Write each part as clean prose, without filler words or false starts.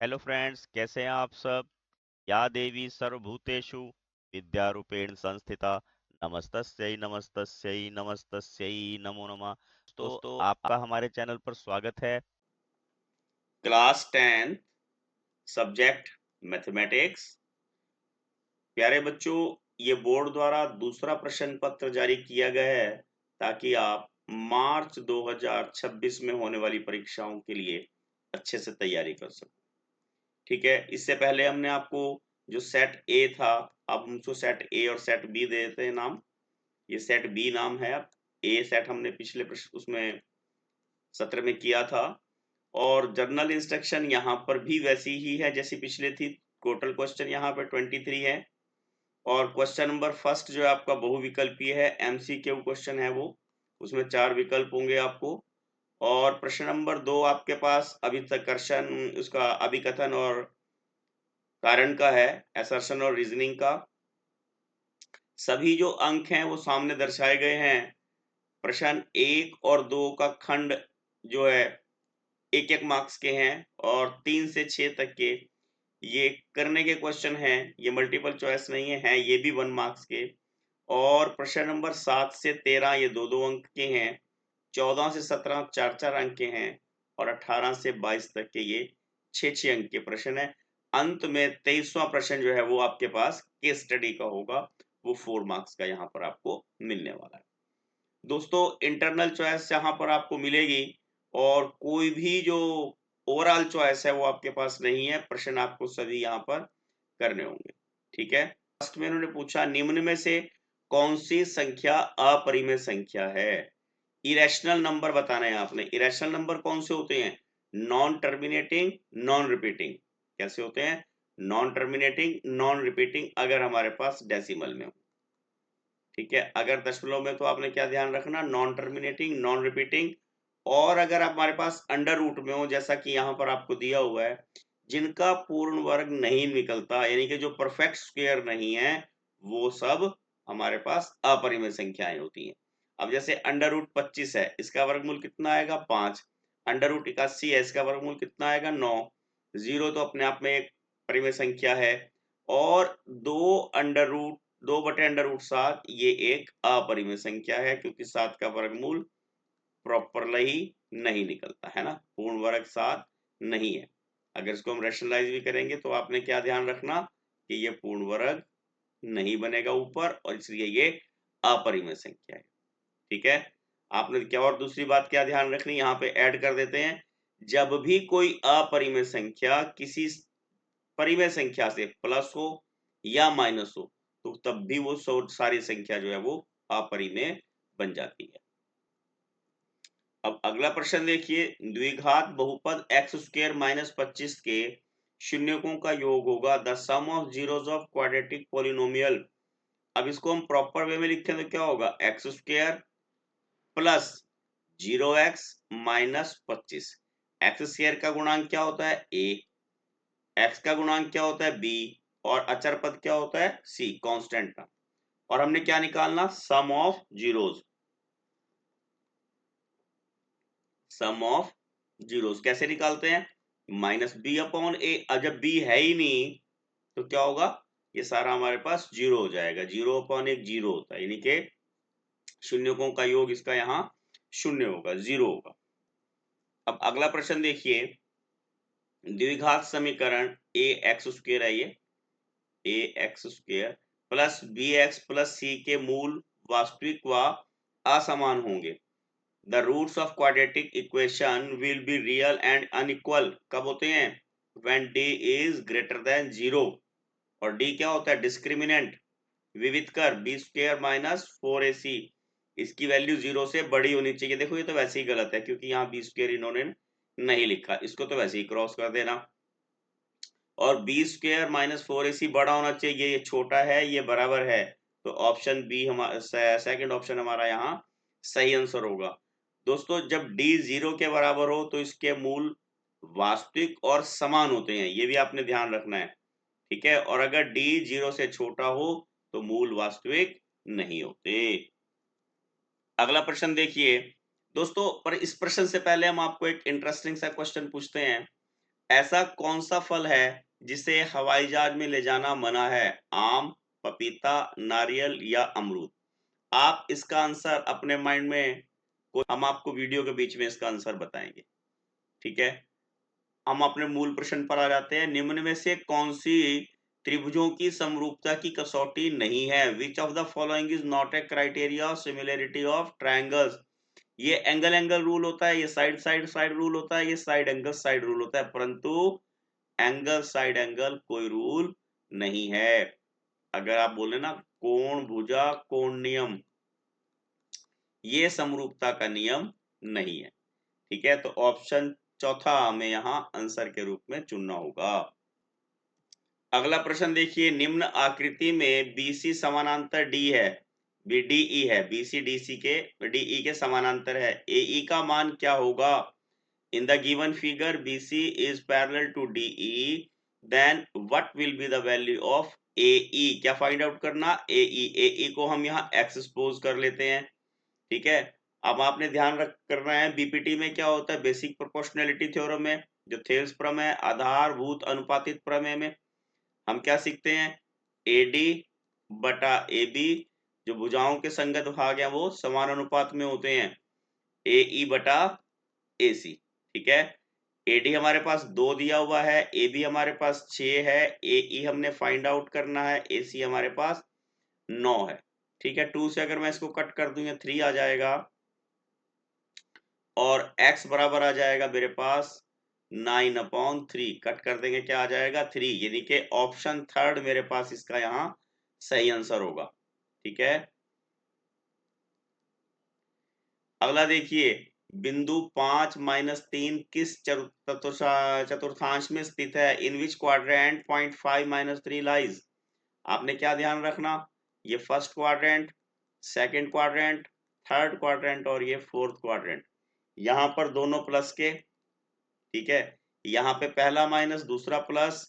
Hello friends, कैसे हैं आप सब। या देवी सर्वभूतेषु विद्यारूपेण संस्थिता, नमस्तस्यै नमस्तस्यै नमस्तस्यै नमो नमः। दोस्तों, आपका हमारे चैनल पर स्वागत है। Class 10 subject mathematics. प्यारे बच्चों, ये बोर्ड द्वारा दूसरा प्रश्न पत्र जारी किया गया है ताकि आप मार्च 2026 में होने वाली परीक्षाओं के लिए अच्छे से तैयारी कर सको। ठीक है, इससे पहले हमने आपको जो सेट ए था, अब हम उसको सेट ए और सेट बी दे देते हैं नाम। ये सेट बी नाम है। अब ए सेट हमने पिछले प्रश्न उसमें सत्र में किया था, और जर्नल इंस्ट्रक्शन यहाँ पर भी वैसी ही है जैसी पिछले थी। टोटल क्वेश्चन यहाँ पे 23 है, और क्वेश्चन नंबर फर्स्ट जो है आपका बहुविकल्पीय है, एमसीक्यू क्वेश्चन है वो, उसमें 4 विकल्प होंगे आपको। और प्रश्न नंबर 2 आपके पास अभिकर्षण, उसका अभिकथन और कारण का है, असर्शन और रीजनिंग का। सभी जो अंक हैं वो सामने दर्शाए गए हैं। प्रश्न 1 और 2 का खंड जो है 1-1 मार्क्स के हैं, और 3 से 6 तक के ये करने के क्वेश्चन हैं, ये मल्टीपल चॉइस नहीं है, ये भी 1 मार्क्स के। और प्रश्न नंबर 7 से 13 ये 2-2 अंक के हैं, 14 से 17 4-4 अंक के हैं, और 18 से 22 तक के ये 6-6 अंक के प्रश्न है। अंत में 23वां प्रश्न जो है वो आपके पास केस स्टडी का होगा, वो 4 मार्क्स का यहाँ पर आपको मिलने वाला है। दोस्तों, इंटरनल चॉइस यहाँ पर आपको मिलेगी, और कोई भी जो ओवरऑल चॉइस है वो आपके पास नहीं है। प्रश्न आपको सभी यहाँ पर करने होंगे। ठीक है, फर्स्ट में उन्होंने पूछा, निम्न में से कौन सी संख्या अपरिमेय संख्या है। इरेशनल नंबर बताना है आपने। इरेशनल नंबर कौन से होते हैं? Non terminating, non repeating. कैसे होते हैं? नॉन टर्मिनेटिंग, नॉन रिपीटिंग, अगर हमारे पास डेसिमल में हो। ठीक है, अगर दशमलव में तो आपने क्या ध्यान रखना, नॉन टर्मिनेटिंग, नॉन रिपीटिंग। और अगर हमारे पास अंडर रूट में हो, जैसा कि यहाँ पर आपको दिया हुआ है, जिनका पूर्ण वर्ग नहीं निकलता, यानी कि जो परफेक्ट स्क्वायर नहीं है, वो सब हमारे पास अपरिमेय संख्याएं होती हैं। अब जैसे अंडर रूट 25 है, इसका वर्गमूल कितना आएगा? 5। अंडर रूट 81 है, इसका वर्गमूल कितना आएगा? 9। जीरो तो अपने आप में एक परिमेय संख्या है। और 2/7 ये एक अपरिमेय संख्या है, क्योंकि 7 का वर्गमूल प्रॉपरली नहीं निकलता है ना, पूर्ण वर्ग 7 नहीं है। अगर इसको हम रैशनलाइज भी करेंगे तो आपने क्या ध्यान रखना कि ये पूर्ण वर्ग नहीं बनेगा ऊपर, और इसलिए ये अपरिमेय संख्या है। ठीक है, आपने क्या और दूसरी बात क्या ध्यान रखनी, यहाँ पे ऐड कर देते हैं, जब भी कोई अपरिमेय संख्या किसी परिमेय संख्या से प्लस हो या माइनस हो, तो तब भी वो सारी संख्या जो है वो अपरिमेय बन जाती है। अब अगला प्रश्न देखिए, द्विघात बहुपद एक्स स्क्वायर माइनस 25 के शून्यकों का योग होगा the sum of zeros of quadratic polynomial. अब इसको हम प्रॉपर वे में लिखते हैं तो क्या होगा? X square plus 0x minus 25। X square का गुणांक क्या होता है? ए। एक्स का गुणांक क्या होता है? बी। और अचर पद क्या होता है? C, constant term. और हमने क्या निकालना? Sum of zeros. Sum of zeros कैसे निकालते हैं? Minus b upon a. अब जब बी है ही नहीं तो क्या होगा? ये सारा हमारे पास जीरो हो जाएगा। जीरो अपॉन एक जीरो होता है, यानी कि शून्यकों का योग इसका यहाँ शून्य होगा, जीरो होगा। अब अगला प्रश्न देखिए, द्विघात समीकरण ए एक्स स्क्वायर है ये, a x square plus b x plus c के मूल वास्तविक व असमान होंगे। The roots of quadratic equation will be real and unequal कब होते हैं? When d is greater than 0। और d क्या होता है? डिस्क्रिमिनेंट। विविध कर बी स्क्वायर माइनस 4ac, इसकी वैल्यू 0 से बड़ी होनी चाहिए। देखो ये तो वैसे ही गलत है, क्योंकि यहाँ बी स्क्वायर इन्होंने नहीं लिखा, इसको तो वैसे ही क्रॉस कर देना। और बी स्क्वायर माइनस 4ac बड़ा होना चाहिए, ये छोटा है, ये बराबर है। तो ऑप्शन बी हमारा सेकंड ऑप्शन हमारा यहाँ सही आंसर होगा। दोस्तों, जब d 0 के बराबर हो तो इसके मूल वास्तविक और समान होते हैं, ये भी आपने ध्यान रखना है। ठीक है, और अगर d 0 से छोटा हो तो मूल वास्तविक नहीं होते। अगला प्रश्न देखिए दोस्तों, पर इस प्रश्न से पहले हम आपको एक इंटरेस्टिंग सा क्वेश्चन पूछते हैं। ऐसा कौन सा फल है जिसे हवाई जहाज में ले जाना मना है? आम, पपीता, नारियल या अमरूद? आप इसका आंसर अपने माइंड में, हम आपको वीडियो के बीच में इसका आंसर बताएंगे, ठीक है। हम अपने मूल प्रश्न पर आ जाते हैं। निम्न में से कौन सी त्रिभुजों की समरूपता की कसौटी नहीं है? Which of the following is not a criteria of similarity of triangles? ये एंगल एंगल रूल होता है, ये साइड साइड साइड रूल होता है, ये साइड एंगल साइड रूल होता है, परंतु एंगल साइड एंगल कोई रूल नहीं है। अगर आप बोले ना कोण भुजा कोण नियम, ये समरूपता का नियम नहीं है, ठीक है। तो ऑप्शन चौथा हमें यहां आंसर के रूप में चुनना होगा। अगला प्रश्न देखिए, निम्न आकृति में बीसी समानांतर डी है, डीई है, बीसी डीसी के डीई के समानांतर है, एई का मान क्या होगा? In the given figure BC is parallel to DE, then what will be the value of AE? क्या फाइंड आउट करना? एई। एई को हम यहाँ एक्स सपोज कर लेते हैं, ठीक है। अब आपने ध्यान रख करना है, बीपीटी में क्या होता है, बेसिक प्रोपोर्शनैलिटी थ्योरम में जो थेल्स प्रमेय, आधारभूत अनुपातित प्रमेय में हम क्या सीखते हैं? एडी बटा एबी, जो भुजाओं के संगत भाग हैं वो समान अनुपात में होते हैं, एई बटा एसी, ठीक है। एडी हमारे पास 2 दिया हुआ है, एबी हमारे पास 6 है, एई हमने फाइंड आउट करना है, एसी हमारे पास 9 है, ठीक है। 2 से अगर मैं इसको कट कर दूं 3 आ जाएगा, और x बराबर आ जाएगा मेरे पास 9/3, कट कर देंगे, क्या आ जाएगा? 3, यानी कि ऑप्शन थर्ड मेरे पास इसका यहाँ सही आंसर होगा, ठीक है। अगला देखिए, बिंदु 5-3 किस चतुर्थांश में स्थित है? इन विच क्वाड्रेंट 0.5-3 लाइज? आपने क्या ध्यान रखना, ये first quadrant, second quadrant, third quadrant और ये फोर्थ क्वाड्रेंट, यहां पर दोनों प्लस के, ठीक है। यहाँ पे पहला माइनस दूसरा प्लस,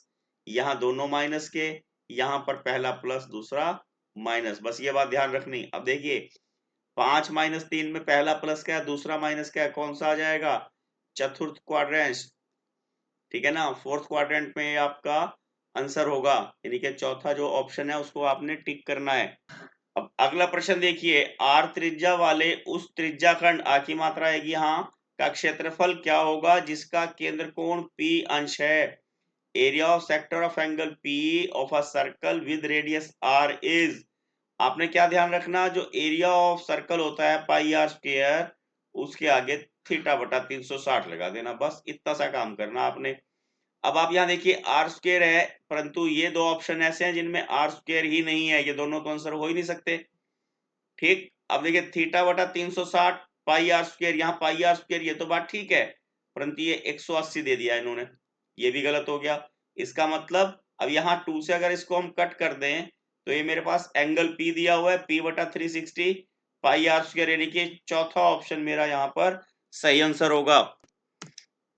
यहाँ दोनों माइनस के, यहाँ पर पहला प्लस दूसरा माइनस, बस ये बात ध्यान रखनी। अब देखिए 5-3 में पहला प्लस क्या है, दूसरा माइनस क्या है, कौन सा आ जाएगा? चतुर्थ क्वाड्रेंट, ठीक है ना। फोर्थ क्वाड्रेंट में आपका आंसर होगा, यानी कि चौथा जो ऑप्शन है उसको आपने टिक करना है। अब अगला प्रश्न देखिए, आर त्रिज्या वाले उस त्रिज्याखंड आ की मात्रा आएगी हाँ का क्षेत्रफल क्या होगा जिसका केंद्र कोण P अंश है? Area of sector of angle P of a circle with radius R is? आपने क्या ध्यान रखना, जो एरिया ऑफ सर्कल होता है पाई आर स्क्वायर, उसके आगे थीटा बटा 360 लगा देना, बस इतना सा काम करना आपने। अब आप यहाँ देखिए आर स्क्वायर है, परंतु ये दो ऑप्शन ऐसे हैं जिनमें आर स्क्वायर ही नहीं है, ये दोनों तो आंसर हो ही नहीं सकते, ठीक। अब देखिए थीटा बटा 360 पाई आर स्क्वायर, यहाँ पाई आर स्क्वायर, ये तो बात ठीक है, परंतु ये 180 दे दिया इन्होंने, ये भी गलत हो गया। इसका मतलब अब यहाँ 2 से अगर इसको हम कट कर दें तो ये मेरे पास एंगल P दिया हुआ है, P बटा 360 पाई आर स्क्वायर, यानी कि चौथा ऑप्शन मेरा यहाँ पर सही आंसर होगा।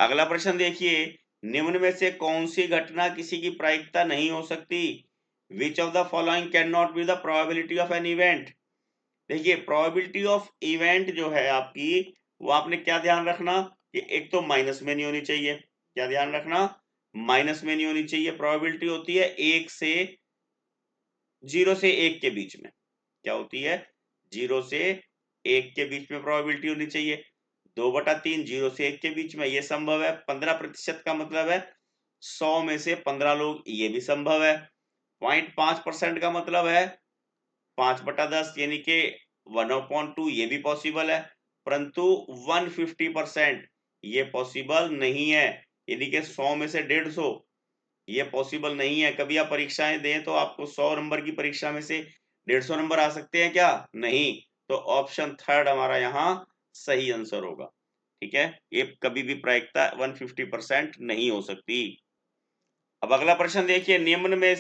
अगला प्रश्न देखिए, निम्न में से कौन सी घटना किसी की प्रायिकता नहीं हो सकती? Which of the following can not be the probability of an event? देखिए प्रोबेबिलिटी ऑफ इवेंट जो है आपकी, वो आपने क्या ध्यान रखना कि एक तो माइनस में नहीं होनी चाहिए, क्या ध्यान रखना, माइनस में नहीं होनी चाहिए। प्रोबेबिलिटी होती है 1 से 0 से 1 के बीच में, क्या होती है? 0 से 1 के बीच में प्रोबेबिलिटी होनी चाहिए। 2/3 0 से 1 के बीच में, ये संभव है। 15% का मतलब है 100 में से 15 लोग, ये भी संभव है। 0.5% का मतलब है 5/10, यानी कि 1/2, ये भी पॉसिबल है, परंतु 150% ये पॉसिबल नहीं है, यानी कि 100 में से 150 ये पॉसिबल नहीं है। कभी आप परीक्षाएं दें तो आपको 100 नंबर की परीक्षा में से 150 नंबर आ सकते हैं क्या? नहीं। तो ऑप्शन थर्ड हमारा यहाँ सही आंसर होगा, ठीक है। ये कभी भी प्रायिकता 150% नहीं हो सकती। अब अगला प्रश्न देखिए, निम्न में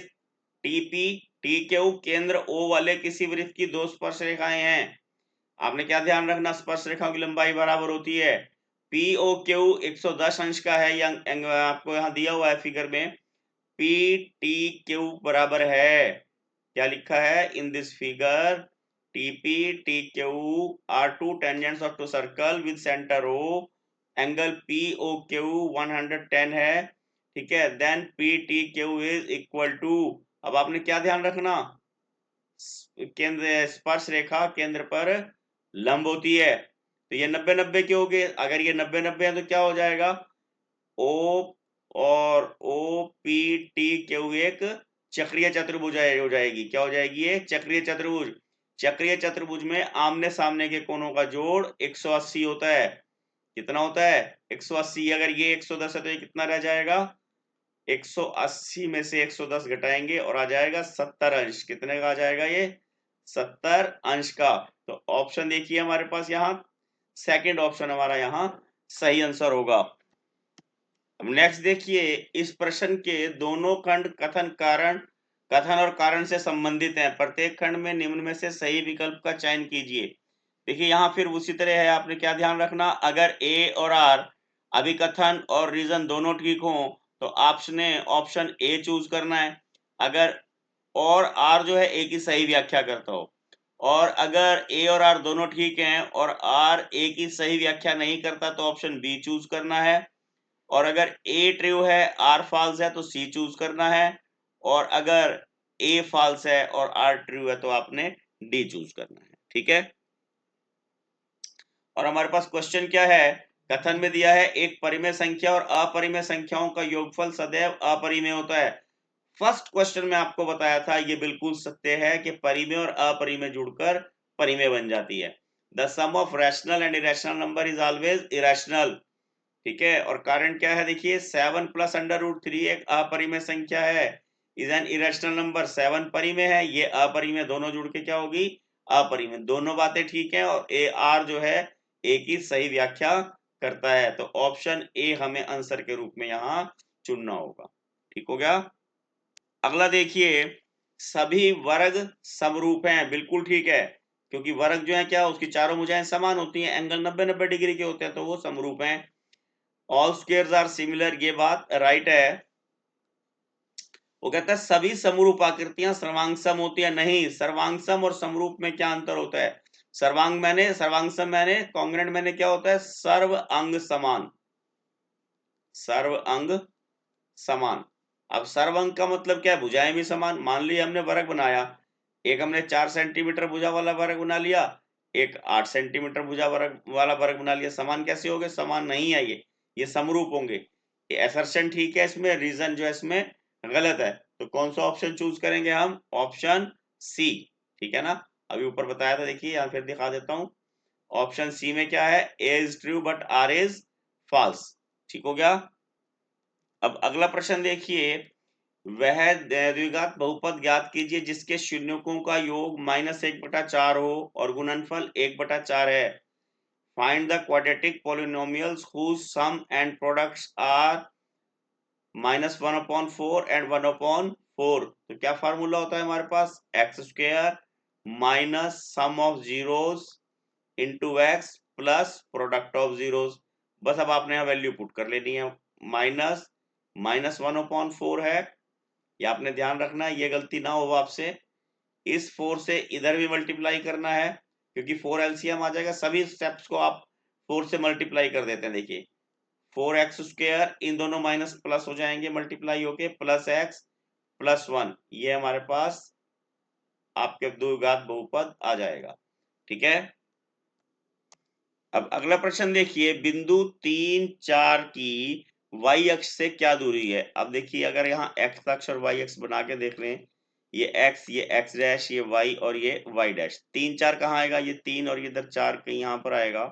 टीपी टी क्यू केंद्र O वाले किसी वृत्त की दो स्पर्श रेखाएं हैं। आपने क्या ध्यान रखना, स्पर्श रेखाओं की लंबाई बराबर होती है। पी ओ क्यू 110 अंश का है, या आपको यहाँ दिया हुआ है फिगर में, पी टी क्यू बराबर है, क्या लिखा है in this figure, TP T Q are two tangents of to circle with centre O, angle P O Q 110 है, ठीक है, then P T Q is equal to, अब आपने क्या ध्यान रखना, केंद्र स्पर्श रेखा केंद्र पर लंब होती है, तो ये 90-90 के हो गए, अगर ये 90-90 है तो क्या हो जाएगा, ओ और ओ पी टी क्यू एक चक्रीय चतुर्भुज हो जाएगी, क्या हो जाएगी ये चक्रीय चतुर्भुज। चक्रीय चतुर्भुज में आमने सामने के कोणों का जोड़ 180 होता है, कितना होता है 180, अगर ये 110 है तो ये कितना रह जाएगा, 180 में से 110 घटाएंगे और आ जाएगा 70 अंश, कितने का आ जाएगा ये 70 अंश का। तो ऑप्शन देखिए हमारे पास यहाँ सेकंड ऑप्शन हमारा यहाँ सही आंसर होगा। अब नेक्स्ट देखिए, इस प्रश्न के दोनों खंड कथन और कारण से संबंधित हैं, प्रत्येक खंड में निम्न में से सही विकल्प का चयन कीजिए। देखिए यहाँ फिर उसी तरह है, आपने क्या ध्यान रखना, अगर ए और आर अभिकथन और रीजन दोनों ठीक हो तो आपने ऑप्शन ए चूज करना है, अगर और आर जो है ए की सही व्याख्या करता हो, और अगर ए और आर दोनों ठीक हैं और आर ए की सही व्याख्या नहीं करता तो ऑप्शन बी चूज करना है, और अगर ए ट्रू है आर फॉल्स है तो सी चूज करना है, और अगर ए फॉल्स है और आर ट्रू है तो आपने डी चूज करना है। ठीक है, और हमारे पास क्वेश्चन क्या है, कथन में दिया है एक परिमेय संख्या और अपरिमेय संख्याओं का योगफल सदैव अपरिमेय होता है। फर्स्ट क्वेश्चन में आपको बताया था, ये बिल्कुल सत्य है कि परिमेय और अपरिमेय जुड़कर परिमेय बन जाती है। The sum of rational and irrational number is always irrational. ठीक है, और कारण क्या है, देखिए 7 प्लस अंडर रूट 3 एक अपरिमेय संख्या है, इज एन इरेशनल नंबर, 7 परिमेय है, ये अपरिमेय, दोनों जुड़ के क्या होगी अपरिमेय, दोनों बातें ठीक है, और ए आर जो है ए की सही व्याख्या करता है, तो ऑप्शन ए हमें आंसर के रूप में यहाँ चुनना होगा। ठीक हो गया। अगला देखिए, सभी वर्ग समरूप हैं, बिल्कुल ठीक है, क्योंकि वर्ग जो है क्या उसकी चारों भुजाएं समान होती हैं, एंगल 90-90 डिग्री के होते हैं तो वो समरूप हैं। ऑल स्क्वायर्स आर सिमिलर, ये बात राइट है। वो कहता है सभी समरूप आकृतियां सर्वांगसम होती है, नहीं, सर्वांगसम और समरूप में क्या अंतर होता है, सर्वांगसम मैंने कॉन्ग्रुएंट मैंने क्या होता है, सर्व अंग समान, सर्व अंग समान। अब सर्व अंग का मतलब क्या है, भुजाएं भी समान, मान लिया हमने वर्ग बनाया, एक हमने 4 सेंटीमीटर भुजा वाला वर्ग बना लिया, एक 8 सेंटीमीटर भुजा वाला वर्ग बना लिया, समान कैसे हो गए, समान नहीं है, ये समरूप होंगे, ये असर्शन ठीक है, इसमें रीजन जो है इसमें गलत है, तो कौन सा ऑप्शन चूज करेंगे हम, ऑप्शन सी। ठीक है ना, अभी ऊपर बताया था, देखिए यहाँ फिर दिखा देता हूं, ऑप्शन सी में क्या है, A is true but R is false. ठीक हो गया। अब अगला प्रश्न देखिए, वह द्विघात बहुपद ज्ञात कीजिए जिसके शून्यकों का योग -1/4 हो और गुणनफल 1/4 है। Find the quadratic polynomials whose sum and products are -1/4 and 1/4। तो क्या फार्मूला होता है हमारे पास, x square minus sum of zeros into x plus product of zeros. बस अब आपने यहाँ वैल्यू पुट कर लेनी है, -1/4 है, ये आपने ध्यान रखना है, ये गलती ना हो आपसे, इस 4 से इधर भी मल्टीप्लाई करना है, क्योंकि 4 एलसीएम आ जाएगा, सभी स्टेप्स को आप 4 से मल्टीप्लाई कर देते हैं, देखिए 4x स्क्वायर, इन दोनों माइनस प्लस हो जाएंगे मल्टीप्लाई होके, प्लस एक्स प्लस 1, ये हमारे पास आपके द्विघात बहुपद आ जाएगा। ठीक है, अब अगला प्रश्न देखिए, बिंदु 3, 4 की y अक्ष से क्या दूरी है। अब देखिए अगर यहाँ x अक्ष और y अक्ष बना के देख लें, ये x डैश, ये y और ये y डैश, 3, 4 कहाँ आएगा, ये 3 और ये इधर 4 कहीं यहाँ पर आएगा,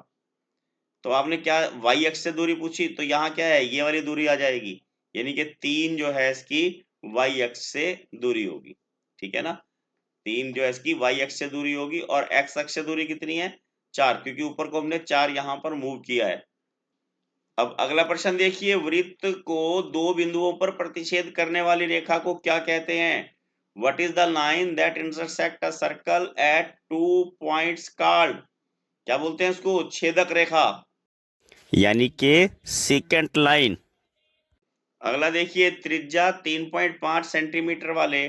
तो आपने क्या y अक्ष से दूरी पूछी, तो यहाँ क्या है, ये वाली दूरी आ जाएगी, यानी कि 3 जो है इसकी y अक्ष से दूरी होगी। ठीक है ना, 3 जो है इसकी y अक्ष से दूरी होगी, और x अक्ष से दूरी कितनी है, 4, क्योंकि ऊपर को हमने 4 यहाँ पर मूव किया है। अब अगला प्रश्न देखिए, वृत्त को 2 बिंदुओं पर प्रतिच्छेद करने वाली रेखा को क्या कहते हैं। What is the line that intersect a circle eight 2 points called, क्या बोलते हैं इसको, छेदक रेखा, यानी कि सेकेंड लाइन। अगला देखिए, त्रिज्या 3.5 सेंटीमीटर वाले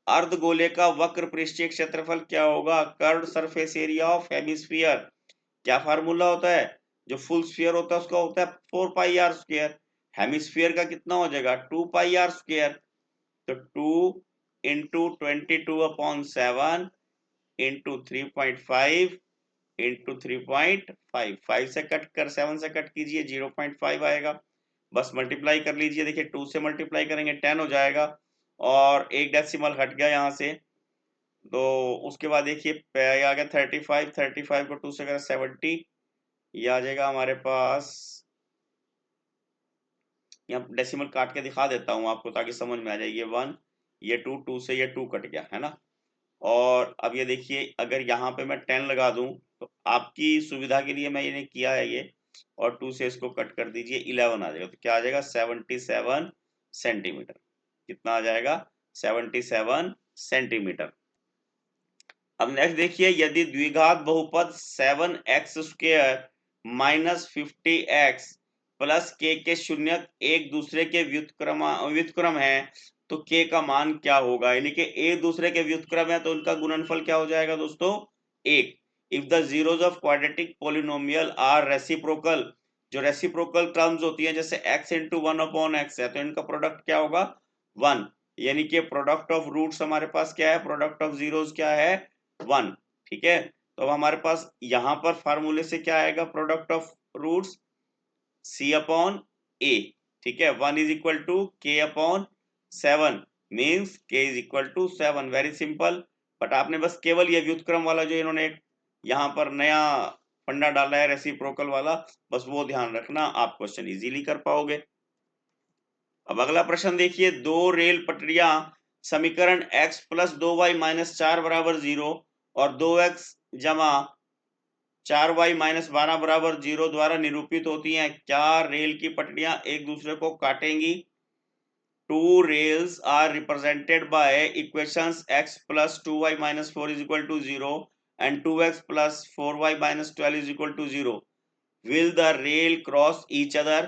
अर्धगोले का वक्र पृष्ठीय क्षेत्रफल क्या होगा, curved surface area of hemisphere. क्या फार्मूला होता है, जो फुल स्फीयर होता है उसका होता है 4 पाई आर स्क्वायर, हेमिस्फीयर का कितना हो जाएगा 2πr²। तो 2 इंटू 22/7 इंटू 3.5 इंटू 3.5, 5 से कट कर 7 से कट कीजिए 0.5 आएगा। बस मल्टीप्लाई कर लीजिए, देखिए 2 से मल्टीप्लाई करेंगे 10 हो जाएगा और एक डेसिमल हट गया यहाँ से। तो उसके बाद देखिए आ गया 35, 35 को 2 से करें 70, ये आ जाएगा हमारे पास। यहाँ डेसिमल काट के दिखा देता हूँ आपको ताकि समझ में आ जाए। ये 1, ये 2, 2 से ये 2 कट गया है ना। और अब ये देखिए अगर यहाँ पे मैं 10 लगा दूं तो आपकी सुविधा के लिए मैं ये किया है ये, और 2 से इसको कट कर दीजिए 11 आ जाएगा। तो क्या आ जाएगा 77 सेंटीमीटर। कितना आ जाएगा 77 सेंटीमीटर। अब नेक्स्ट देखिए यदि द्विघात बहुपद 7x² माइनस 50x प्लस के शून्य एक दूसरे के व्युत्क्रम है तो k का मान क्या होगा। यानी कि एक दूसरे के व्युत्क्रम है तो उनका गुणनफल क्या हो जाएगा दोस्तों 1। If the zeros of quadratic polynomial are reciprocal, जो रेसिप्रोकल टर्म्स होती है जैसे x इंटू 1/x है तो इनका प्रोडक्ट क्या होगा 1। यानी कि प्रोडक्ट ऑफ रूट्स हमारे पास क्या है, प्रोडक्ट ऑफ जीरोस क्या है 1। ठीक है, तो अब हमारे पास यहां पर फार्मूले से क्या आएगा प्रोडक्ट ऑफ रूट्स c/a। ठीक है, 1 is equal to k/7 means k is equal to 7। Very simple. But आपने बस केवल ये व्युत्क्रम वाला जो इन्होंने यहाँ पर नया फंडा डाला है रेसिप्रोकल वाला, बस वो ध्यान रखना, आप क्वेश्चन इजीली कर पाओगे। अब अगला प्रश्न देखिए, दो रेल पटरियां समीकरण x प्लस 2y माइनस 4 बराबर 0 और 2x जमा 4y माइनस 12 बराबर 0 द्वारा निरूपित होती हैं। क्या रेल की पटरियां एक दूसरे को काटेंगी। Two rails are represented by equations x plus 2y minus 4 is equal to 0 and 2x plus 4y minus 12 is equal to 0. Will the rail cross each other?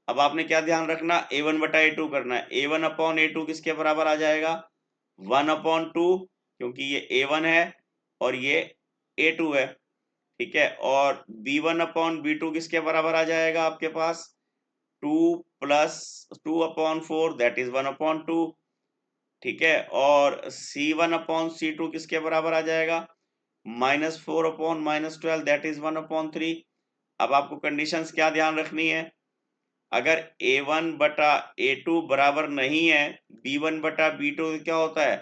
अब आपने क्या ध्यान रखना, a1 बटा a2 करना है। a1 अपॉन a2 किसके बराबर आ जाएगा 1/2, क्योंकि ये a1 है और ये a2 है। ठीक है, और b1 अपॉन b2 किसके बराबर आ जाएगा आपके पास 2 प्लस 2/4 दैट इज 1/2। ठीक है, और c1/c2 किसके बराबर आ जाएगा -4/-12 दैट इज 1/3। अब आपको कंडीशंस क्या ध्यान रखनी है, अगर a1 बटा a2 बराबर नहीं है b1 बटा b2 क्या होता है,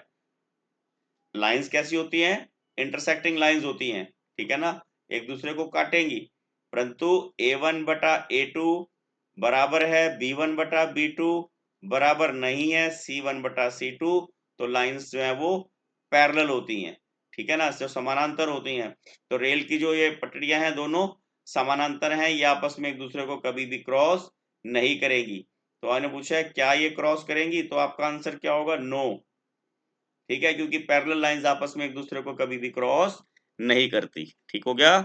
लाइंस कैसी होती हैं, इंटरसेक्टिंग लाइंस होती हैं। ठीक है ना, एक दूसरे को काटेंगी, परंतु a1 बटा a2 बराबर है b1 बटा b2 बराबर नहीं है c1 बटा c2, तो लाइंस जो है वो पैरेलल होती हैं। ठीक है ना, जो समानांतर होती हैं। तो रेल की जो ये पटरियां हैं दोनों समानांतर हैं, ये आपस में एक दूसरे को कभी भी क्रॉस नहीं करेगी। तो आपने पूछा है क्या ये क्रॉस करेंगी, तो आपका आंसर क्या होगा नो। ठीक है, क्योंकि पैरेलल लाइंस आपस में एक दूसरे को कभी भी क्रॉस नहीं करती। ठीक हो गया।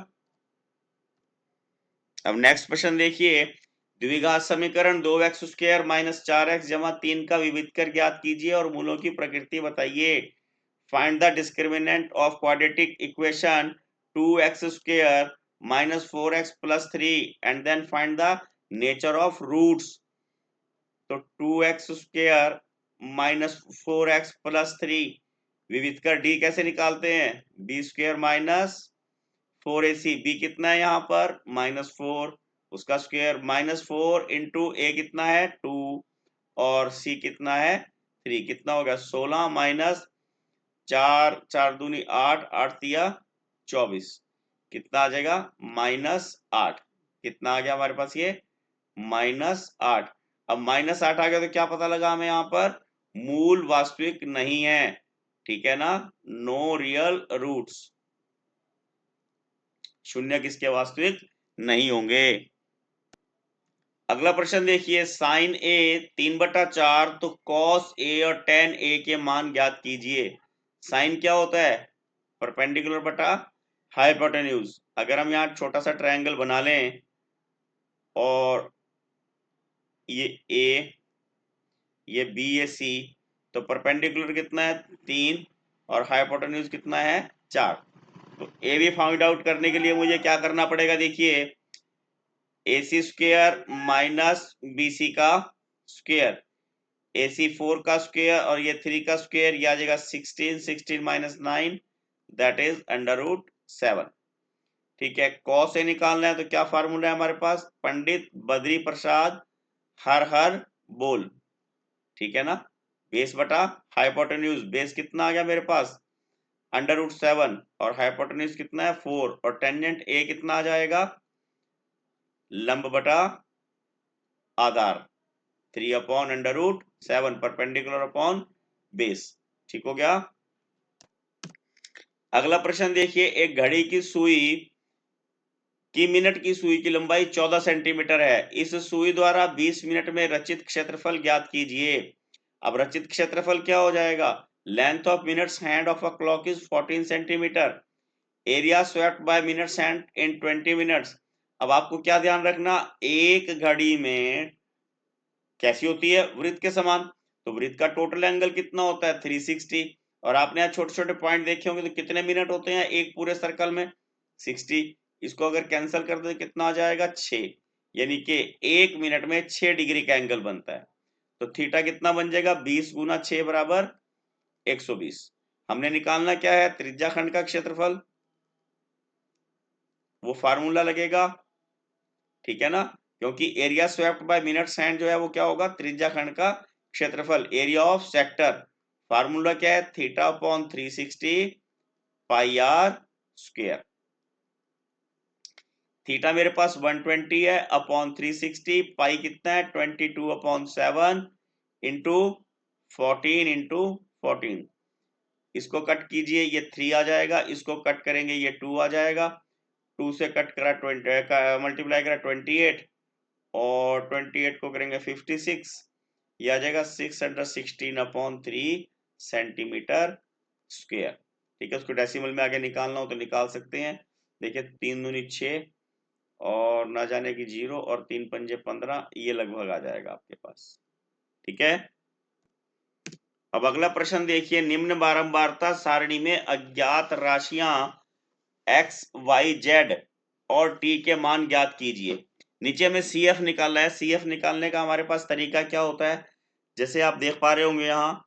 अब नेक्स्ट प्रश्न देखिए, द्विघात समीकरण 2x² माइनस 4x जमा 3 का विविध कर ज्ञात कीजिए और मूलों की प्रकृति बताइए। Find the discriminant of quadratic equation 2x² minus 4x plus 3 and then find the nature of roots. तो 2x² माइनस 4x प्लस 3 विविध कर d कैसे निकालते हैं, b² माइनस 4ac। b कितना है यहाँ पर -4, उसका स्क्वायर -4 इंटू a कितना है 2 और c कितना है 3, कितना हो गया 16 माइनस 4, 4 दूनी 8, 8 तिया 24, कितना आ जाएगा -8। कितना आ गया हमारे पास ये -8। अब -8 आ गया तो क्या पता लगा हमें यहाँ पर, मूल वास्तविक नहीं है। ठीक है ना, नो रियल रूट्स, शून्य किसके वास्तविक नहीं होंगे। अगला प्रश्न देखिए, साइन ए 3/4 तो कॉस ए और टेन ए के मान ज्ञात कीजिए। साइन क्या होता है, परपेंडिकुलर बटा हाइपोटेन्यूज। अगर हम यहाँ छोटा सा ट्रायंगल बना लें और ये ए, ये बी, ये सी, तो परपेंडिकुलर कितना है 3 और हाइपोटेन्यूज कितना है 4। तो ए भी फाइंड आउट करने के लिए मुझे क्या करना पड़ेगा, देखिए AC स्क्वायर माइनस BC का स्क्वायर, AC 4 का स्क्वायर और ये 3 का स्क्वायर, ये आ जाएगा 16, 16 माइनस 9 दैट इज √7। ठीक है, कॉस से निकालना है तो क्या फार्मूला है हमारे पास, पंडित बद्री प्रसाद हर हर बोल। ठीक है ना, बेस बटा हाइपोटेन्यूज, बेस कितना आ गया मेरे पास √7 और हाइपोटेन्यूज कितना है 4 और टेंजेंट ए कितना आ जाएगा, लंब बटा आधार 3/√7 परपेंडिकुलर अपॉन बेस। ठीक हो गया। अगला प्रश्न देखिए, एक घड़ी की सुई की मिनट की सुई की लंबाई 14 सेंटीमीटर है, इस सुई द्वारा 20 मिनट में रचित क्षेत्रफल ज्ञात कीजिए। अब रचित क्षेत्रफल क्या हो जाएगा, length of minutes hand of a clock is 14 centimetre, area swept by minutes hand in 20 minutes. अब आपको क्या ध्यान रखना, एक घड़ी में कैसी होती है, वृत्त के समान, तो वृत्त का टोटल एंगल कितना होता है 360, और आपने यहाँ छोटे छोटे पॉइंट देखे होंगे तो कितने मिनट होते हैं एक पूरे सर्कल में 60, इसको अगर कैंसिल कर दे कितना आ जाएगा 6, यानी कि एक मिनट में 6 डिग्री का एंगल बनता है। तो थीटा कितना बन जाएगा, 20 गुना 6 बराबर 120। हमने निकालना क्या है, त्रिज्या खंड का क्षेत्रफल, वो फार्मूला लगेगा। ठीक है ना, क्योंकि area swept by minutes hand जो है वो क्या होगा, त्रिज्या खंड का क्षेत्रफल, एरिया ऑफ सेक्टर, फार्मूला क्या है, θ/360 पाई r स्क्वायर। थीटा मेरे पास 120 है अपॉन 360, पाई कितना है 22/7 इंटू 14 इंटू 14, इसको कट कीजिए ये 3 आ जाएगा, इसको कट करेंगे ये 2 आ जाएगा, 2 से कट करा 20 का मल्टीप्लाई करा 28 और 28 को करेंगे 56, ये आ जाएगा 616/3 सेंटीमीटर स्क्वायर। ठीक है, उसको डेसिमल में आगे निकालना हो तो निकाल सकते हैं। देखिए 3 दूनी 6 और ना जाने की 0 और 3 पंजे 15, ये लगभग आ जाएगा आपके पास। ठीक है, अब अगला प्रश्न देखिए, निम्न बारंबारता सारणी में अज्ञात राशियां x, y, z और t के मान ज्ञात कीजिए। नीचे हमें CF निकालना है, CF निकालने का हमारे पास तरीका क्या होता है, जैसे आप देख पा रहे होंगे यहाँ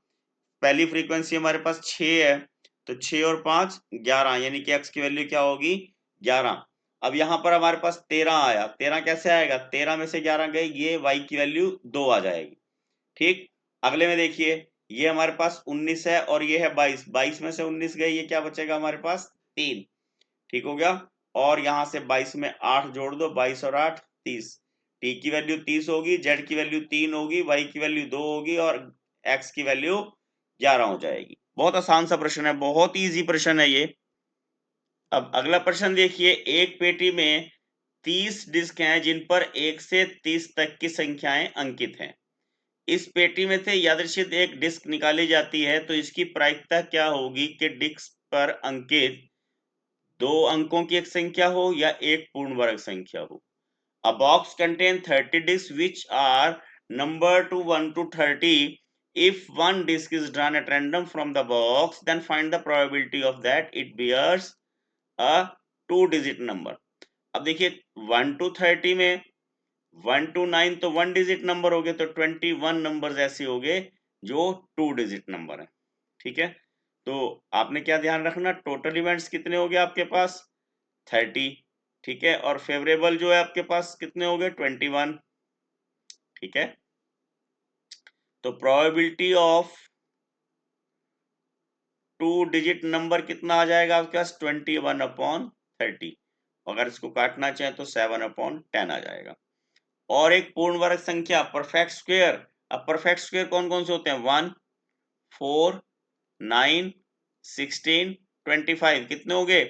पहली फ्रीक्वेंसी हमारे पास 6 है, तो 6 और 5 11, यानी कि x की वैल्यू क्या होगी 11। अब यहाँ पर हमारे पास 13 आया, 13 कैसे आएगा, 13 में से 11 गई, ये y की वैल्यू 2 आ जाएगी। ठीक, अगले में देखिए ये हमारे पास 19 है और ये है 22, 22 में से 19 गई, ये क्या बचेगा हमारे पास 3। ठीक हो गया, और यहां से 22 में 8 जोड़ दो, 22 और 8 30, t की वैल्यू 30 होगी, z की वैल्यू 3 होगी, y की वैल्यू 2 होगी और x की वैल्यू 11 हो जाएगी। बहुत आसान सा प्रश्न है, बहुत इजी प्रश्न है ये। अब अगला प्रश्न देखिए, एक पेटी में 30 डिस्क हैं जिन पर 1 से 30 तक की संख्याएं अंकित हैं। इस पेटी में से यादृच्छिक एक डिस्क निकाली जाती है तो इसकी प्रायिकता क्या होगी कि डिस्क पर अंकित 2 अंकों की एक संख्या हो या एक पूर्ण वर्ग संख्या हो। A box contains 30 discs which are numbered to 1 to 30. If one disc is drawn at random from the box, then find the probability of that it bears a 2-digit number. अब देखिए 1 to 30 में 1 to 9 तो 1 digit number हो गए, तो 21 numbers ऐसे हो गए जो 2 डिजिट नंबर है। ठीक है, तो आपने क्या ध्यान रखना, टोटल इवेंट्स कितने हो गए आपके पास 30। ठीक है, और फेवरेबल जो है आपके पास कितने हो गए 21। ठीक है, तो प्रोबेबिलिटी ऑफ 2 डिजिट नंबर कितना आ जाएगा आपके पास 21/30, अगर इसको काटना चाहे तो 7/10 आ जाएगा। और एक पूर्ण वर्ग संख्या परफेक्ट स्क्वायर, अब परफेक्ट स्क्वायर कौन कौन से होते हैं 1, 4, 9, 16, 25, कितने हो गए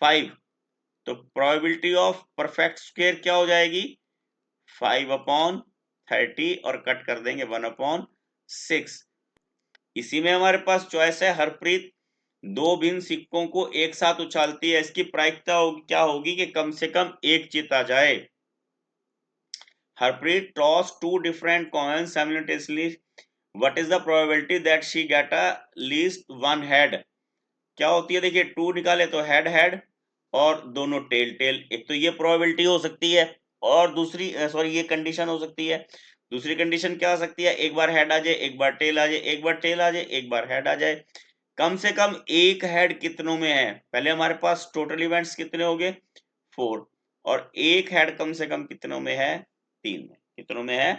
5, तो प्रोबेबिलिटी ऑफ परफेक्ट स्क्वायर क्या हो जाएगी 5/30 और कट कर देंगे 1/6। इसी में हमारे पास चॉइस है, हरप्रीत 2 भिन्न सिक्कों को एक साथ उछालती है, इसकी प्रायिकता होगी क्या होगी कि कम से कम एक चित आ जाए। Harpreet toss 2 different coins simultaneously, what is the probability that she get a least one head? क्या होती है, देखिए 2 निकाले तो हेड हेड और दोनों टेल टेल, एक तो ये प्रोबेबिलिटी हो सकती है। और दूसरी सॉरी ये कंडीशन हो सकती है। दूसरी कंडीशन क्या हो सकती है, एक बार हेड आ जाए, एक बार टेल आ जाए, एक बार टेल आ जाए, एक बार हेड आ जाए। कम से कम एक हेड कितनों में है, पहले हमारे पास टोटल इवेंट्स कितने हो गए 4, और एक हेड कम से कम कितनों में है 3 में, कितनों में है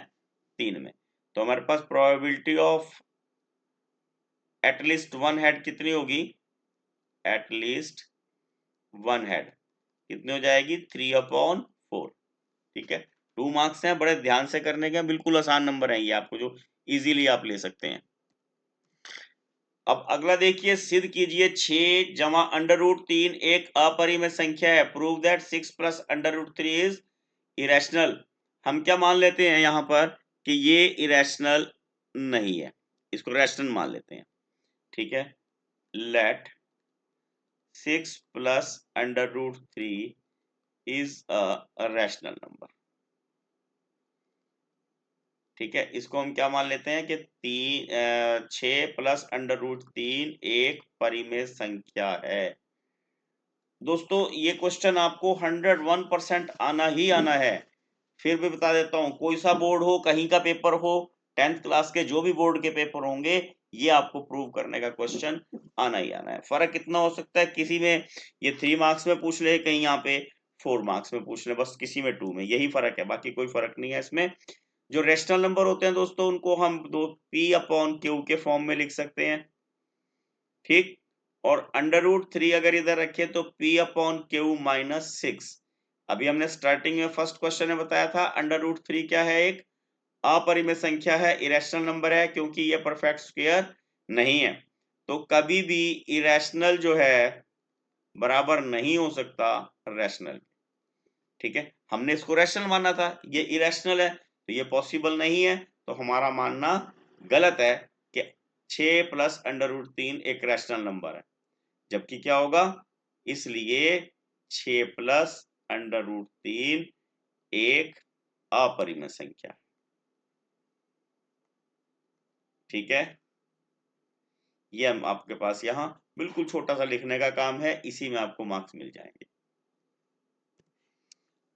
3 में। तो हमारे पास probability of at least one head कितनी होगी, एटलीस्ट वन हेड कितनी हो जाएगी 3/4। ठीक है, 2 मार्क्स हैं, बड़े ध्यान से करने के, बिल्कुल आसान नंबर है ये आपको, जो इजीली आप ले सकते हैं। अब अगला देखिए, सिद्ध कीजिए 6 जमा √3 एक अपरिमेय संख्या है। Prove that 6 plus √3 is irrational. हम क्या मान लेते हैं यहां पर कि ये इरेशनल नहीं है, इसको रैशनल मान लेते हैं। ठीक है, let 6 plus √3 is a rational number. ठीक है, इसको हम क्या मान लेते हैं कि 6 प्लस √3 एक परिमेय संख्या है। दोस्तों ये क्वेश्चन आपको 101% आना ही आना है। फिर भी बता देता हूं, कोई सा बोर्ड हो, कहीं का पेपर हो, 10th क्लास के जो भी बोर्ड के पेपर होंगे, ये आपको प्रूव करने का क्वेश्चन आना ही आना है। फर्क कितना हो सकता है, किसी में ये 3 मार्क्स में पूछ ले, कहीं यहाँ पे 4 मार्क्स में पूछ ले, बस किसी में 2 में, यही फर्क है, बाकी कोई फर्क नहीं है इसमें। जो रेशनल नंबर होते हैं दोस्तों, उनको हम P/Q के फॉर्म में लिख सकते हैं। ठीक, और √3 अगर इधर रखे तो P/Q -6। अभी हमने स्टार्टिंग में फर्स्ट क्वेश्चन में बताया था √3 क्या है, एक अपरिमेय संख्या है, इरेशनल नंबर है, क्योंकि ये परफेक्ट स्क्वायर नहीं है। तो कभी भी इरेशनल जो है बराबर नहीं हो सकता रैशनल। ठीक है, हमने इसको रैशनल माना था, ये इरेशनल है, तो ये पॉसिबल नहीं है, तो हमारा मानना गलत है कि 6 प्लस √3 एक रैशनल नंबर है। जबकि क्या होगा, इसलिए 6 प्लस √3 एक अपरिमेय संख्या। ठीक है, ये हम आपके पास यहाँ बिल्कुल छोटा सा लिखने का काम है, इसी में आपको मार्क्स मिल जाएंगे।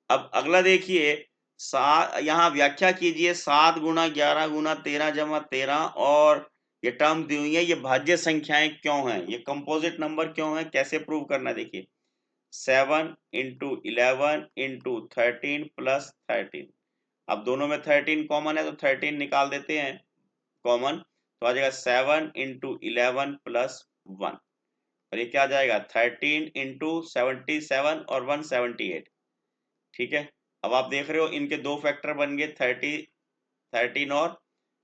अब अगला देखिए, यहाँ व्याख्या कीजिए 7 गुना 11 गुना 13 जमा 13, और ये टर्म दी हुई है, ये भाज्य संख्याएं क्यों हैं, ये कंपोजिट नंबर क्यों है, कैसे प्रूव करना है। देखिए 7 × 11 × 13 + 13। अब दोनों में 13 कॉमन है, तो 13 निकाल देते हैं कॉमन, तो आ जाएगा 7 × 11 + 1, और ये क्या आ जाएगा 13 × 77 और 178। ठीक है, अब आप देख रहे हो इनके दो फैक्टर बन गए 13 और